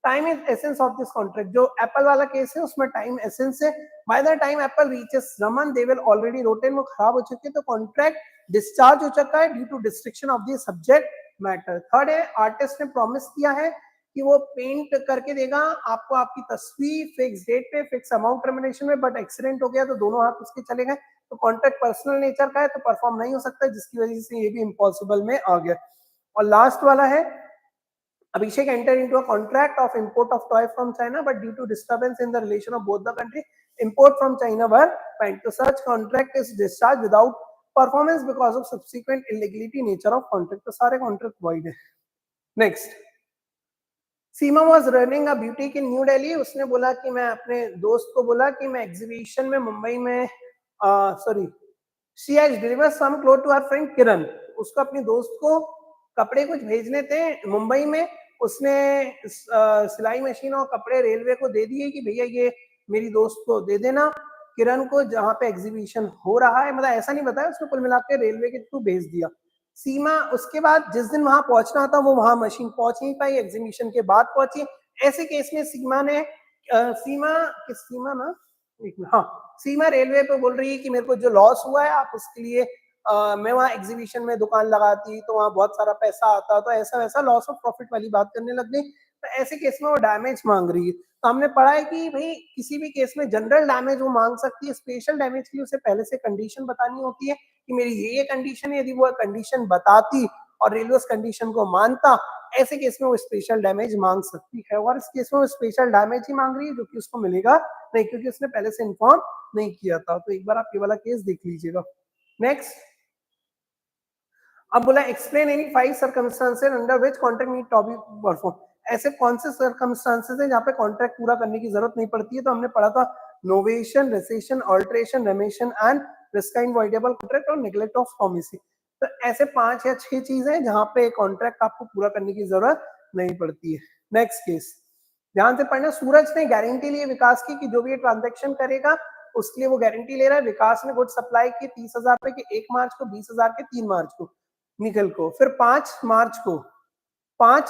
time is essence of this contract. जो एप्पल वाला केस है उसमें टाइम एसेंस है. By the time apple reaches Raman they will already rotten, वो खराब हो चुके, तो कॉन्ट्रैक्ट डिस्चार्ज हो चुका है due to destruction of the subject matter. Third है, आर्टिस्ट ने प्रॉमिस किया है कि वो पेंट करके देगा आपको आपकी तस्वीर फिक्स डेट पे फिक्स अमाउंट टर्मिनेशन में, बट एक्सीडेंट हो गया तो दोनों हाथ उसके चले गए, तो कॉन्ट्रैक्ट पर्सनल नेचर का है तो परफॉर्म नहीं हो सकता, जिसकी वजह से ये भी इम्पॉसिबल में आ गया. और लास्ट वाला है, Abhishek entered into a contract of import of toy from China, but due to disturbance in the relation of both the countries, import from China were banned. So such contract is discharged without performance because of subsequent illegality nature of contract. तो सारे contract void है. Next, Seema was running a boutique in New Delhi. उसने बोला कि मैं अपने दोस्त को बोला कि मैं एग्जीबिशन में मुंबई में she has delivered some clothes to her friend Kiran. उसको अपने दोस्त को कपड़े कुछ भेजने थे मुंबई में, उसने सिलाई मशीन और कपड़े रेलवे को दे दिए कि भैया ये मेरी दोस्त को दे देना, किरण को जहां पे एग्जीबिशन हो रहा है, मतलब ऐसा नहीं बताया उसने, कुल मिला के रेलवे के थ्रू भेज दिया. सीमा उसके बाद जिस दिन वहां पहुंचना था वो वहां मशीन पहुंच नहीं पाई, एग्जीबिशन के बाद पहुंची. ऐसे केस में सीमा रेलवे पे बोल रही है कि मेरे को जो लॉस हुआ है आप उसके लिए मैं वहां एग्जीबिशन में दुकान लगाती तो वहां बहुत सारा पैसा आता, तो ऐसा वैसा लॉस ऑफ प्रॉफिट वाली बात करने लग गई. तो ऐसे केस में वो डैमेज मांग रही है. तो हमने पढ़ा है कि भाई किसी भी केस में जनरल डैमेज वो मांग सकती है, स्पेशल डैमेज के लिए उसे पहले से कंडीशन बतानी होती है कि मेरी ये कंडीशन है. यदि वो कंडीशन बताती और रेलवे उस कंडीशन को मानता, ऐसे केस में वो स्पेशल डैमेज मांग सकती है. और इस केस में वो स्पेशल डैमेज ही मांग रही है जो कि उसको मिलेगा नहीं, क्योंकि उसने पहले से इन्फॉर्म नहीं किया था. तो एक बार आप ये वाला केस देख लीजिएगा. नेक्स्ट, अब बोला explain any 5 circumstances under which contract need to be perform. ऐसे कौन से सर्कमस्टांसेस हैं जहां पे कॉन्ट्रैक्ट पूरा करने की जरूरत नहीं पड़ती है. तो हमने पढ़ा था novation, rescission, alteration, remission and risk in voidable contract और नेग्लेक्ट ऑफ प्रोमिस. तो ऐसे 5 या 6 चीजें हैं जहां पे कॉन्ट्रैक्ट आपको पूरा करने की जरूरत नहीं पड़ती है. नेक्स्ट केस ध्यान से पढ़ना. सूरज ने गारंटी ली विकास की कि जो भी ये ट्रांजैक्शन करेगा उसके लिए वो गारंटी ले रहा है. विकास ने गुड सप्लाई की 30,000 रुपए के 1 मार्च को, 20,000 के 3 मार्च को निकल को. फिर 5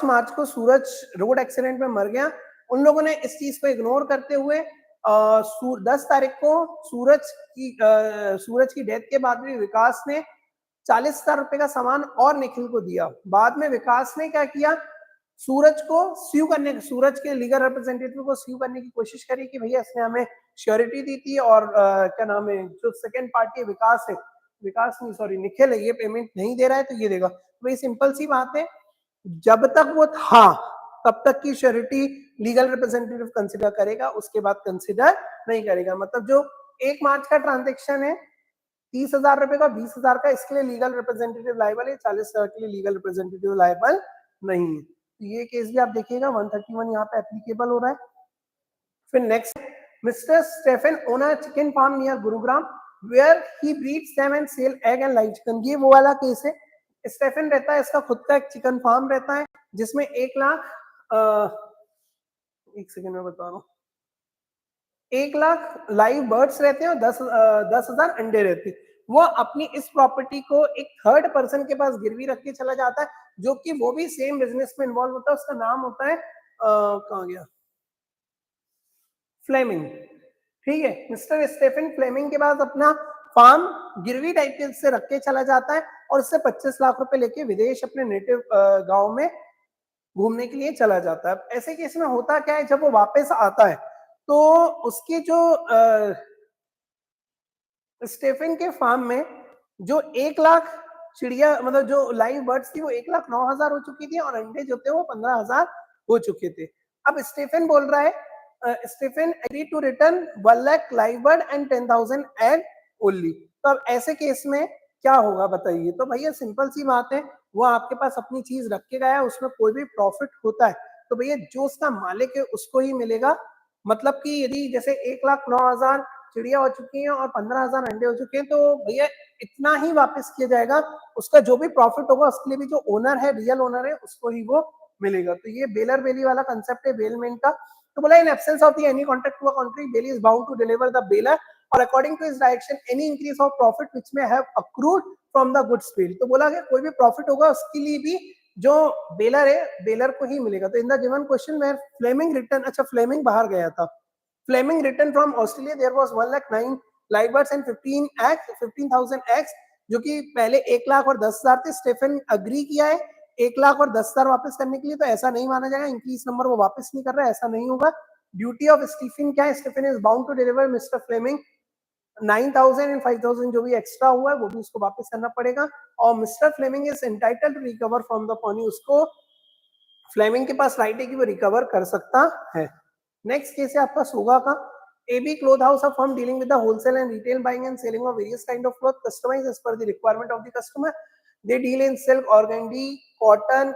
मार्च को सूरज रोड एक्सीडेंट में मर गया. उन लोगों ने इस चीज को इग्नोर करते हुए 10 तारीख को सूरज की डेथ के बाद भी विकास ने 40,000 रुपए का सामान और निखिल को दिया. बाद में विकास ने क्या किया, सूरज के लीगल रिप्रेजेंटेटिव को स्यू करने की कोशिश करी कि भैया इसने हमें श्योरिटी दी थी और क्या नाम है, जो सेकंड पार्टी निखिल है, ये पेमेंट नहीं दे रहा है तो ये देगा. तो ये सिंपल सी बात है, जब तक वो था तब तक की श्योरिटी लीगल रिप्रेजेंटेटिव कंसिडर करेगा, उसके बाद कंसिडर नहीं करेगा. मतलब जो 1 मार्च का ट्रांजेक्शन है 30,000 रुपए का, 20,000 का, इसके लिए लीगल रिप्रेजेंटेटिव लायबल है, 40,000 के लिए लीगल रिप्रेजेंटेटिव लायबल नहीं है. तो ये केस भी आप देखिएगा 131 यहाँ पे एप्लीकेबल हो रहा है. फिर next, mister Stephen own a chicken farm near Gurugram where he breeds them and sell egg and live chicken. ये वो वाला केस है. स्टेफन रहता है, इसका खुद का एक चिकन फार्म रहता है जिसमें 1 लाख एक सेकंड में बता रहा हूँ। 1 लाख लाइव बर्ड्स रहते हैं और 10,000 अंडे रहते हैं। वो अपनी इस प्रॉपर्टी को एक थर्ड पर्सन के पास गिरवी रख के चला जाता है, जो कि वो भी सेम बिजनेस में इन्वॉल्व होता है। उसका नाम होता है कहाँ गया, फ्लेमिंग। ठीक है, मिस्टर स्टेफन फ्लेमिंग के पास अपना फार्म गिरवी टाइप के से रख के चला जाता है और उससे 25 लाख रुपए लेके विदेश अपने नेटिव गांव में घूमने के लिए चला जाता है। ऐसे केस में होता क्या है, जब वो वापस आता है तो उसकी जो स्टेफन के फार्म में जो 1 लाख चिड़िया, मतलब जो लाइव बर्ड्स थी वो 1,09,000 हो चुकी थी और अंडे जो थे वो 15,000 हो चुके थे। अब स्टेफन बोल रहा है, Stephen agree to return 1 lakh live bird and 10,000 egg only. तो अब ऐसे केस में क्या होगा बताइए। तो भैया सिंपल सी बात है, वो आपके पास अपनी चीज रख के गया है, उसमें कोई भी प्रॉफिट होता है तो भैया जो उसका मालिक है उसको ही मिलेगा। मतलब कि यदि जैसे 1,09,000 चिड़िया हो चुकी हैं और 15,000 अंडे हो चुके हैं तो भैया इतना ही वापस किया जाएगा। उसका जो भी प्रॉफिट होगा उसके लिए भी जो ओनर है, रियल ओनर है, उसको ही वो मिलेगा। तो ये बेलर बेली वाला कंसेप्ट है बेलमेंट का। तो बोला in absence of the any contract to a contrary, bailee is bound to deliver the bailor और according to his direction any increase of profit which may have accrued from the goods paid. तो बोला कि कोई भी profit होगा उसके लिए भी जो बेलर है, बेलर को ही मिलेगा। तो in the given question where Fleming return, अच्छा फ्लेमिंग बाहर गया था, Fleming returned from Australia. There was 1,09,000 live birds and 15,000 eggs, जो कि पहले 1 लाख और 10,000 थे। स्टेफन अग्री किया है 1 लाख और 10,000 वापस करने के लिए, तो ऐसा नहीं माना जाएगा। इंक्रीज नंबर वो वापस नहीं कर रहा है, ऐसा नहीं होगा। ड्यूटी ऑफ स्टीफन क्या है, Stephen is bound to deliver mister Fleming 9,000 and 5,000 जो भी एक्स्ट्रा हुआ है वो भी उसको वापस करना पड़ेगा। और mister Fleming is entitled to recover from the pawnee, उसको फ्लेमिंग के पास राइट है कि वो रिकवर कर सकता है। नेक्स्ट केस है आपका सोगा का। AB cloth house a firm dealing with the wholesale and retail buying and selling of various kind of cloth customized as per the requirement of the customer. They deal in silk, organdy, cotton,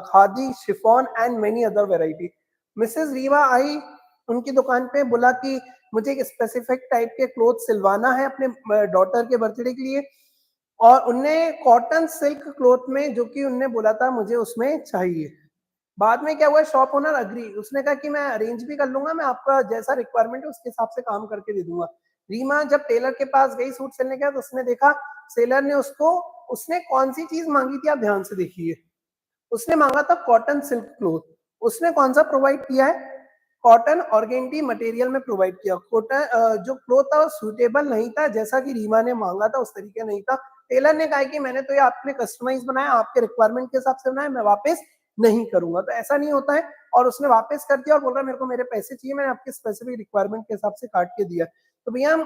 khadi, chiffon and many other variety. Mrs Reeva आई उनकी दुकान पे, बोला कि मुझे एक specific type के cloth सिलवाना है अपने डॉटर के बर्थडे के लिए, और उनने कॉटन सिल्क क्लोथ में जो कि उनने बोला था मुझे उसमें चाहिए। बाद में क्या हुआ, शॉप ओनर अग्री, उसने कहा कि मैं अरेंज भी कर लूंगा, मैं आपका जैसा रिक्वायरमेंट है उसके हिसाब से काम करके दे दूंगा। रीमा जब टेलर के पास गई सूट सिलने के, तो उसने देखा सेलर ने उसको, उसने कौन सी चीज मांगी थी आप ध्यान से देखिए, उसने मांगा था कॉटन सिल्क क्लोथ। उसने कौन सा प्रोवाइड किया है, कॉटन ऑर्गेंडी मटेरियल में प्रोवाइड किया। कॉटन जो क्लोथ था वो सुटेबल नहीं था, जैसा कि रीमा ने मांगा था उस तरीके नहीं था। टेलर ने कहा कि मैंने तो ये आपने कस्टमाइज बनाया, आपके रिक्वायरमेंट के हिसाब से बनाया, मैं वापस नहीं करूंगा। तो ऐसा नहीं होता है, और उसने वापस कर दिया और बोल रहा है मेरे को मेरे पैसे चाहिए, मैंने आपके स्पेसिफिक रिक्वायरमेंट के हिसाब से काट के दिया। तो भैया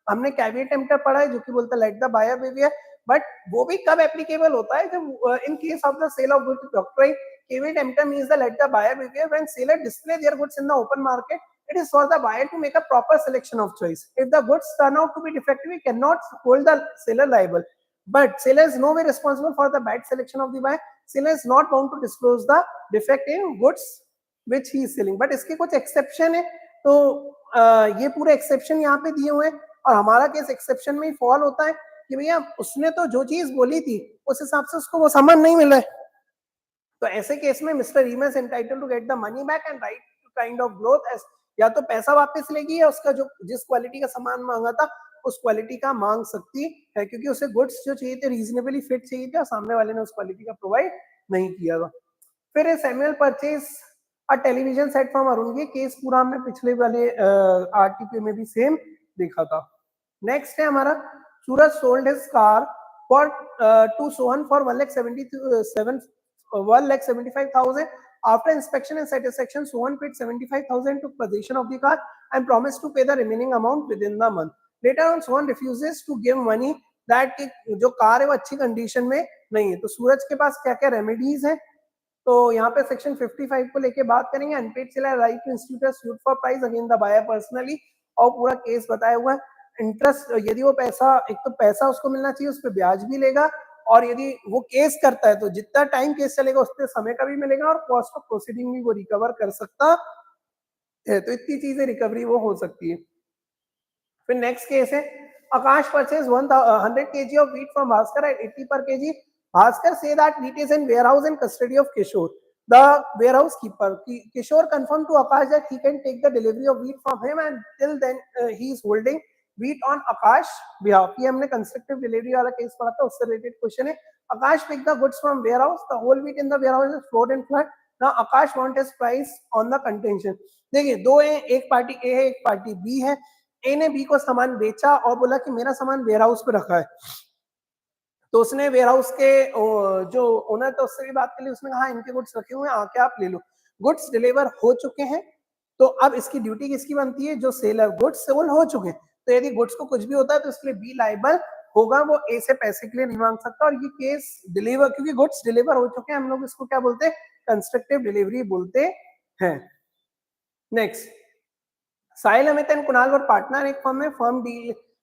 हमने कैविएट एम्प्टर पढ़ा है जो कि बोलता है let the buyer beware, but वो भी कब एप्लीकेबल होता है, जब in case of the sale of goods doctrine caveat emptor means the let the buyer beware when seller display their goods in the open market. It is for the buyer to make a proper selection of choice. If the goods turn out to be defective, we cannot hold the seller liable. But seller is no way responsible for the bad selection of the buyer. Seller is not bound to disclose the defect in goods which he is selling. But इसके कुछ exception है, तो ये पूरे exception यहाँ पे दिए हुए हैं, और हमारा केस exception में ही fall होता है कि भैया उसने तो जो चीज बोली थी उस हिसाब से उसको वो सामान नहीं मिला है। तो ऐसे केस में mister Reema is entitled to get the money back and right to kind of growth, या तो पैसा वापस लेगी या उसका जो जिस क्वालिटी का सामान मांगा था उस क्वालिटी का मांग सकती है, क्योंकि उसे गुड्स जो चाहिए थे रीजनेबली फिट चाहिए थे और सामने वाले ने उस क्वालिटी का प्रोवाइड नहीं किया था। फिर Samuel purchase a television set from Arun, ये केस पूरा हमने पिछले वाले आरटीपी में भी सेम देखा था। नेक्स्ट है हमारा Suraj sold his car for to Sohan for 1,75,000. After inspection and satisfaction, Sohan paid 75,000, took possession of the car and promised to pay the remaining amount within the month. Later on, Sohan refuses to give money that जो car है वो अच्छी condition में नहीं है। तो सूरज के पास क्या क्या रेमेडीज हैं, तो यहाँ पे सेक्शन 55 को लेके बात करेंगे। Unpaid seller right to institute suit for price against the buyer personally, और पूरा केस बताया हुआ है। इंटरेस्ट, यदि वो पैसा, एक तो पैसा उसको मिलना चाहिए, उस पर ब्याज भी लेगा, और यदि वो केस करता है तो जितना टाइम केस चलेगा उतने समय का भी मिलेगा, और कॉस्ट ऑफ प्रोसीडिंग भी वो रिकवर कर सकता है। तो इतनी चीजें रिकवरी वो हो सकती है। फिर नेक्स्ट केस है Akash purchase 100 kg of wheat from Bhaskar at 80 per kg. Bhaskar say that wheat is in warehouse in custody of Kishore. the warehouse keeper. Kishore confirmed to Akash that he can take the delivery of wheat from him and till then he is holding wheat on Akash behalf. ये हमने constructive delivery वाला case पढ़ा था, उससे related question है. Akash picked the goods from warehouse. The whole wheat in the warehouse is flowed in flood. Now Akash want his price on the contention. देखिए दो हैं, एक पार्टी ए है, एक पार्टी बी है. ए ने बी को सामान बेचा और बोला कि मेरा सामान वेयरहाउस पे रखा है. तो उसने वेयरहाउस के जो ओनर था उससे भी बात कर ली. उसने कहा इनके गुड्स रखे हुए हैं, आके आप ले लो. गुड्स डिलीवर हो चुके हैं, तो अब इसकी ड्यूटी किसकी बनती है? जो सेलर. गुड्स सेल हो चुके हैं, तो यदि गुड्स को कुछ भी होता है तो इसके लिए बी लायबल होगा. वो ए से पैसे के लिए नहीं मांग सकता. और ये केस डिलीवर, क्योंकि गुड्स डिलीवर हो चुके हैं, हम लोग इसको क्या बोलते हैं? कंस्ट्रक्टिव डिलीवरी बोलते हैं. Next, Sahil, Amit and Kunal were partner एक firm में.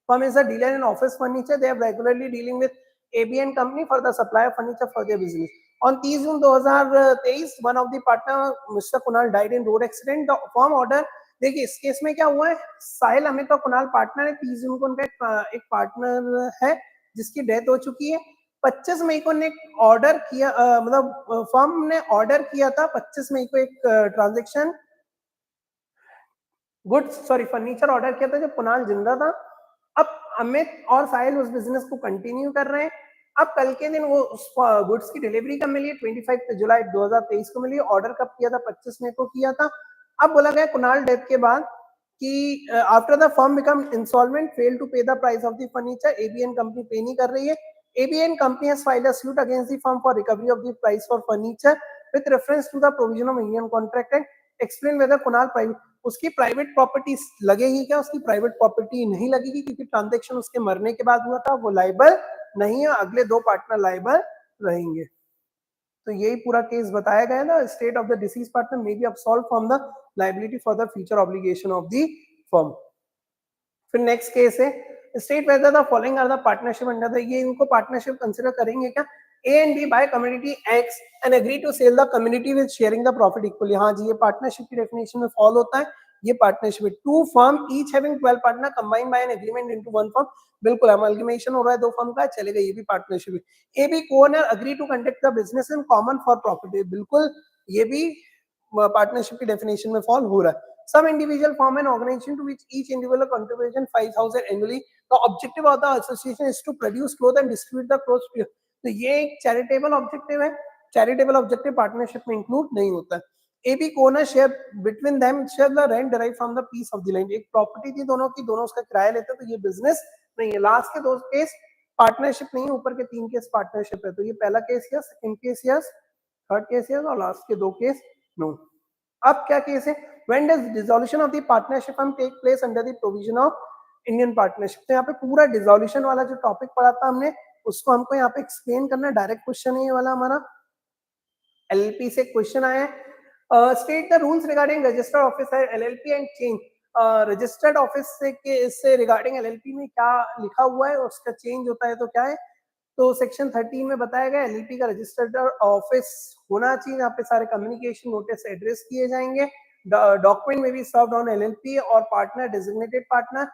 Firm is a dealer in office furniture. They are regularly dealing with AB and company for the supply of furniture for their business. On 30 June 2023, one of the partner, Mr. Kunal, died in road accident. The firm order, देखिए इस case में क्या हुआ है? साहिल, अमित और Kunal partner है. 30 जून को उनका एक पार्टनर है जिसकी डेथ हो चुकी है. 25 मई को ने ऑर्डर किया, मतलब फर्म ने ऑर्डर किया था 25 मई को एक ट्रांजेक्शन गुड्स फर्नीचर ऑर्डर किया था जब कुणाल जिंदा था. अब अमित और साहिल उस बिजनेस को कंटिन्यू कर रहे हैं. अब कल के दिन वो उस गुड्स की डिलीवरी कब मिली है? 25 जुलाई 2023 को मिली. ऑर्डर कब किया था? 25 मई को किया था. अब बोला गया कुणाल डेथ के बाद कि after the firm become insolvent, fail to pay the price of the furniture, ABN company pay नहीं कर रही है. ABN company has filed a suit against the firm for recovery of the price for furniture with reference to the provision of Indian contract Act. Explain whether Kunal private, उसकी private property लगेगी क्या? उसकी private property नहीं लगेगी, क्योंकि transaction उसके मरने के बाद हुआ था. वो लायबल नहीं है, अगले दो पार्टनर लायबल रहेंगे. तो यही पूरा केस बताया गया ना. State of the deceased partner may be absolve from the liability for the future obligation of the firm. फिर नेक्स्ट केस है, state whether the following are the partnership under the, ये इनको पार्टनरशिप कंसीडर करेंगे क्या? A and B buy community X and agree to sell the community with sharing the profit equally. हाँ जी, ये partnership की definition में fall होता है. ये पार्टनरशिप है. Two firm each having 12 partner combined by an agreement into one firm. बिल्कुल amalgamation हो रहा है दो फर्म का, चलेगा, ये भी पार्टनरशिप है. A B co-owner agree to conduct the business in common for profit. बिल्कुल ये भी पार्टनरशिप की डेफिनेशन में फॉल हो रहा है. Some individual form an organization to which each individual contribution 5,000 annually. The objective of the association is to produce clothes and distribute the clothes to. तो ये एक चैरिटेबल ऑब्जेक्टिव है. चैरिटेबल ऑब्जेक्टिव पार्टनरशिप में include नहीं होता है. A B co-owner share between them share the rent derive from the piece of the land. एक property थी दोनों की, दोनों उसका किराया लेते हैं, तो ये बिजनेस नहीं है. लास्ट के दो केस पार्टनरशिप नहीं है, ऊपर के तीन केस पार्टनरशिप है. तो ये पहला case yes, second case yes, third case yes और लास्ट के दो केस नो. अब क्या केस है? When does dissolution of the partnership firm take place under the provision of Indian partnership? तो यहाँ पे पूरा डिसोल्यूशन वाला जो टॉपिक पढ़ा था हमने, उसको हमको यहाँ पे एक्सप्लेन करना. डायरेक्ट क्वेश्चन है ये वाला हमारा. एलएलपी से क्वेश्चन आया है. State the rules regarding registered office LLP and change. Registered office से रिगार्डिंग एलएलपी में क्या लिखा हुआ है, उसका चेंज होता है तो क्या है? तो सेक्शन 13 में बताया गया एलएलपी का रजिस्टर्ड ऑफिस होना चाहिए. यहाँ पे सारे कम्युनिकेशन नोटिस एड्रेस किए जाएंगे. डॉक्यूमेंट में भी सर्व्ड ऑन एलएलपी और पार्टनर डेजिग्नेटेड पार्टनर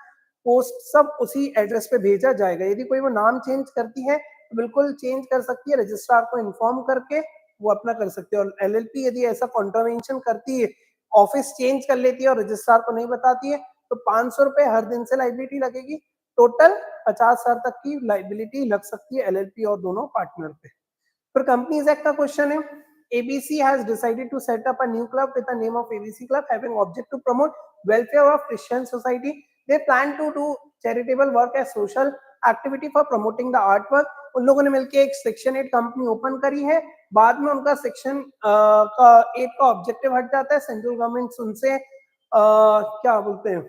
पोस्ट सब उसी एड्रेस पे भेजा जाएगा. यदि कोई वो नाम चेंज करती है तो बिल्कुल चेंज कर सकती है, रजिस्ट्रार को इन्फॉर्म करके वो अपना कर सकते हैं. और एलएलपी यदि ऐसा कॉन्ट्रावेंशन करती है, ऑफिस चेंज कर लेती है और रजिस्ट्रार को नहीं बताती है, तो 500 रुपए हर दिन से लाइबिलिटी लगेगी. टोटल 50,000 तक की लाइबिलिटी लग सकती है एलएलपी और दोनों पार्टनर पे. फिर कंपनीज एक्ट का क्वेश्चन है. ABC has decided to set up a new club with the name of ABC Club, having object to promote welfare of Christian society. They plan to do charitable work as social activity for promoting the artwork. उन लोगों ने मिलकर एक section 8 company open करी है. बाद में उनका सेक्शन का 8 का ऑब्जेक्टिव हट जाता है. सेंट्रल गवर्नमेंट उनसे क्या बोलते हैं,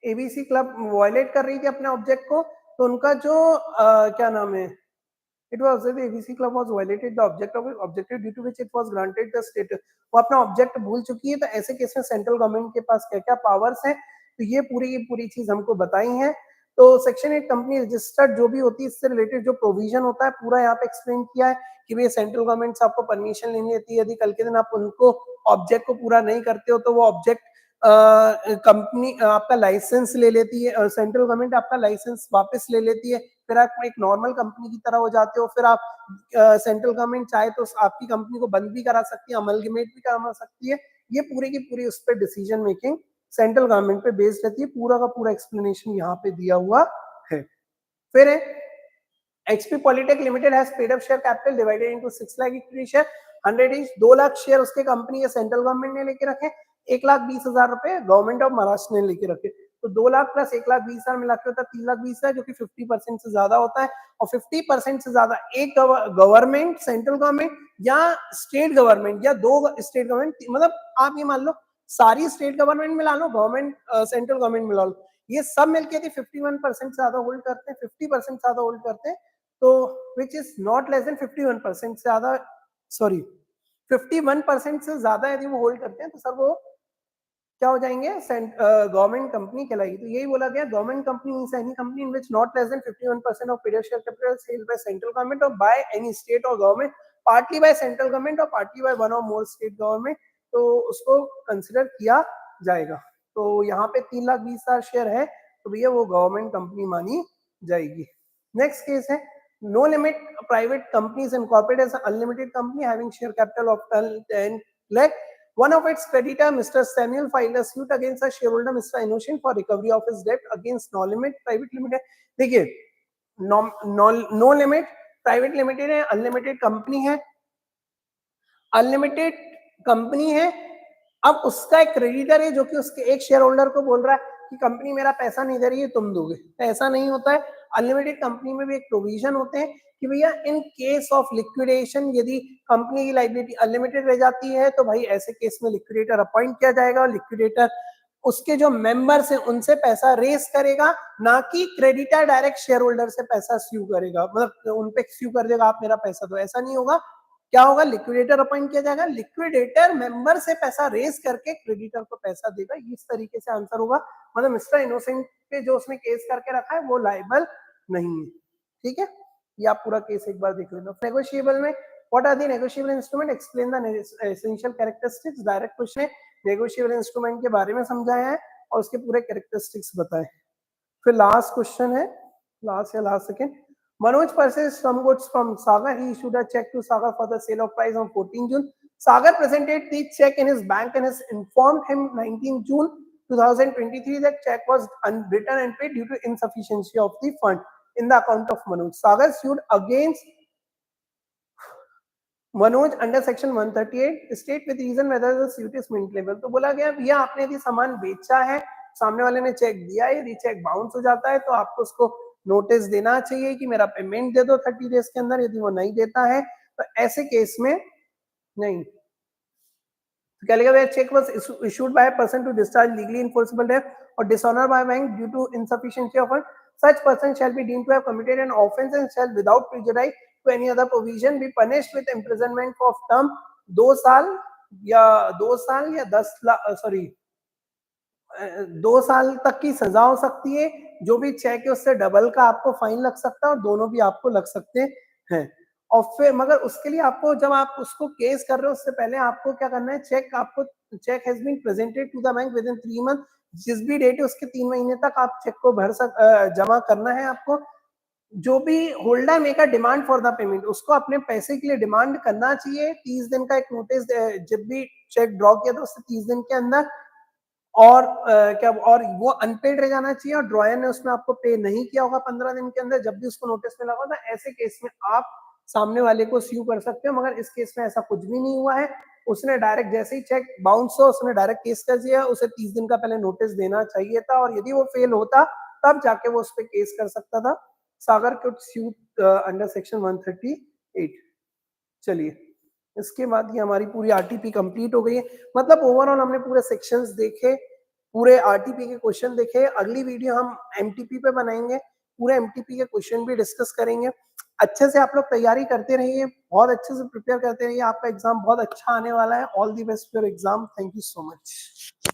एबीसी क्लब वायलेट कर रही थी अपने ऑब्जेक्ट को, तो उनका जो क्या नाम है, it was the ABC club was violated the objective due to which it was granted the status. वो अपना ऑब्जेक्ट भूल चुकी है. तो ऐसे केस में सेंट्रल गवर्नमेंट के पास क्या क्या पावर्स हैं, तो ये पूरी चीज हमको बताई है. तो सेक्शन 8 कंपनी रजिस्टर्ड जो भी होती है, इससे रिलेटेड जो प्रोविजन होता है पूरा यहाँ पे एक्सप्लेन किया है कि भाई सेंट्रल गवर्नमेंट से आपको परमिशन लेनी रहती है. यदि कल के दिन आप उनको ऑब्जेक्ट को पूरा नहीं करते हो तो वो ऑब्जेक्ट कंपनी आपका लाइसेंस ले लेती है, सेंट्रल गवर्नमेंट आपका लाइसेंस वापस ले लेती है. फिर आप एक नॉर्मल कंपनी की तरह हो जाते हो, फिर आप सेंट्रल गवर्नमेंट चाहे तो आपकी कंपनी को बंद भी करा सकती है, अमलगमेट भी करा सकती है। ये पूरी की पूरी उस पर डिसीजन मेकिंग सेंट्रल गवर्नमेंट पे बेस्ड रहती है। पूरा का पूरा एक्सप्लेनेशन यहाँ पे दिया हुआ है। फिर है HP Polytech Limited has paid up share capital divided into 6 lakh equity share 100 each। 2 lakh share उसके कंपनी के सेंट्रल गवर्नमेंट ने लेके रखे, 1,20,000 रुपए गवर्नमेंट ऑफ महाराष्ट्र ने लेके रखे। तो 2 लाख प्लस 1,20,000 मिला के होता है 3,20,000, जो कि 50% से ज्यादा होता है। और 50% से ज्यादा एक गवर्नमेंट, सेंट्रल गवर्नमेंट या स्टेट गवर्नमेंट या 2 स्टेट गवर्नमेंट, मतलब आप ये मान लो सारी स्टेट गवर्नमेंट मिला लो, गवर्नमेंट सेंट्रल गवर्नमेंट मिला लो, ये सब मिलके यदि 51% से ज्यादा होल्ड करते हैं, 50% से ज्यादा होल्ड करते हैं, तो which is not less than 51% से ज्यादा, सॉरी 51% से ज्यादा यदि वो होल्ड करते हैं तो सर वो क्या हो जाएंगे, गवर्नमेंट कंपनी कहलाएगी। तो यही बोला गया, government company means any company in which not less than 51% of paid share capital sailed by central government और बाय एनी स्टेट और government, partly by central government और पार्टली बाय वन और more state government, तो उसको consider किया जाएगा। तो यहाँ पे 3,20,000 शेयर है तो भैया वो गवर्नमेंट कंपनी मानी जाएगी। नेक्स्ट केस है no limit private companies incorporated as unlimited company having share capital of 10 lakh। One of its creditor, Mr. Samuel, filed a suit against a shareholder, Mr. Innocent, for recovery of his debt against No Limit Private Limited। देखिए, no limit private limited है, unlimited company है, unlimited company है। अब उसका एक creditor है जो कि उसके एक शेयर होल्डर को बोल रहा है कि कंपनी मेरा पैसा नहीं दे रही है, तुम दोगे। ऐसा नहीं होता है। अनलिमिटेड कंपनी में भी एक प्रोविजन होते हैं कि भैया इन केस ऑफ लिक्विडेशन यदि कंपनी की लायबिलिटी अनलिमिटेड रह जाती है तो भाई ऐसे केस में लिक्विडेटर अपॉइंट किया जाएगा और लिक्विडेटर उसके जो मेंबर्स हैं उनसे पैसा रेस करेगा, ना कि क्रेडिटर डायरेक्ट शेयर होल्डर से पैसा स्यू करेगा, मतलब उन पे स्यू कर देगा आप मेरा पैसा दो, ऐसा नहीं होगा। क्या होगा, लिक्विडेटर अपॉइंट किया जाएगा, लिक्विडेटर मेंबर से पैसा रेस करके क्रेडिटर को पैसा देगा। इस तरीके से आंसर होगा, मतलब मिस्टर इनोसेंट पे जो उसने केस करके रखा है वो लायबल नहीं है। ठीक है, ये आप पूरा केस एक बार देख लेना। नेगोशिएबल में what are the negotiable instrument, explain the essential characteristics. Direct question है, नेगोशिएबल इंस्ट्रूमेंट के बारे में समझाया है और उसके पूरे कैरेक्टरिस्टिक्स बताए। फिर लास्ट क्वेश्चन है, last second, Manoj purchased some goods from Sagar. He issued a check to Sagar for the sale of price on 14 June. Sagar presented the check in his bank and has informed him 19 June 2023 that check was unwritten and paid due to insufficiency of the fund in the account of Manoj. Sagar sued against Manoj under section 138 state with reason whether the suit is maintainable। तो बोला गया भैया आपने यदि सामान बेचा है, सामने वाले ने चेक दिया है, यदि चेक बाउंस हो जाता है तो आपको उसको नोटिस देना चाहिए कि मेरा पेमेंट दे दो 30 डेज के अंदर। यदि वो नहीं देता है तो ऐसे केस में नहीं, तो क्या लिखा, cheque was issued by a person to discharge legally enforceable debt और dishonour by bank due to insufficiency of fund, such person shall be deemed to have committed an offense and shall without prejudice to any other provision be punished with imprisonment of term 2 साल या 10 sorry 2 साल तक की सजा हो सकती है। जो भी चेक है उससे डबल का आपको फाइन लग सकता है और दोनों भी आपको लग सकते हैं। और फिर मगर उसके लिए आपको, जब आप उसको केस कर रहे हो उससे पहले आपको क्या करना है, cheque has been presented to the bank within 3 month, जिस भी डेट है उसके 3 महीने तक आप चेक को जमा करना है आपको। जो भी holder make a demand for the payment, उसको अपने पैसे के लिए डिमांड करना चाहिए। 30 दिन का एक नोटिस, जब भी चेक ड्रॉ किया था उससे 30 दिन के अंदर, और और वो अनपेड रह जाना चाहिए और ड्रॉयर ने उसमें आपको पे नहीं किया होगा 15 दिन के अंदर, जब भी उसको नोटिस मिला होगा। ऐसे केस में आप सामने वाले को स्यू कर सकते हो, मगर इस केस में ऐसा कुछ भी नहीं हुआ है। उसने डायरेक्ट जैसे ही चेक बाउंस हो उसने डायरेक्ट केस कर दिया, उसे 30 दिन का पहले नोटिस देना चाहिए था और यदि वो फेल होता तब जाके वो उस पर केस कर सकता था। सागर कुड स्यू अंडर सेक्शन 138। चलिए, इसके बाद ये हमारी पूरी आरटीपी कंप्लीट हो गई है। मतलब ओवरऑल हमने पूरे सेक्शंस देखे, पूरे आरटीपी के क्वेश्चन देखे। अगली वीडियो हम एमटीपी पे बनाएंगे, पूरे एमटीपी के क्वेश्चन भी डिस्कस करेंगे। अच्छे से आप लोग तैयारी करते रहिए, बहुत अच्छे से प्रिपेयर करते रहिए, आपका एग्जाम बहुत अच्छा आने वाला है। All the best for exam. Thank you so much.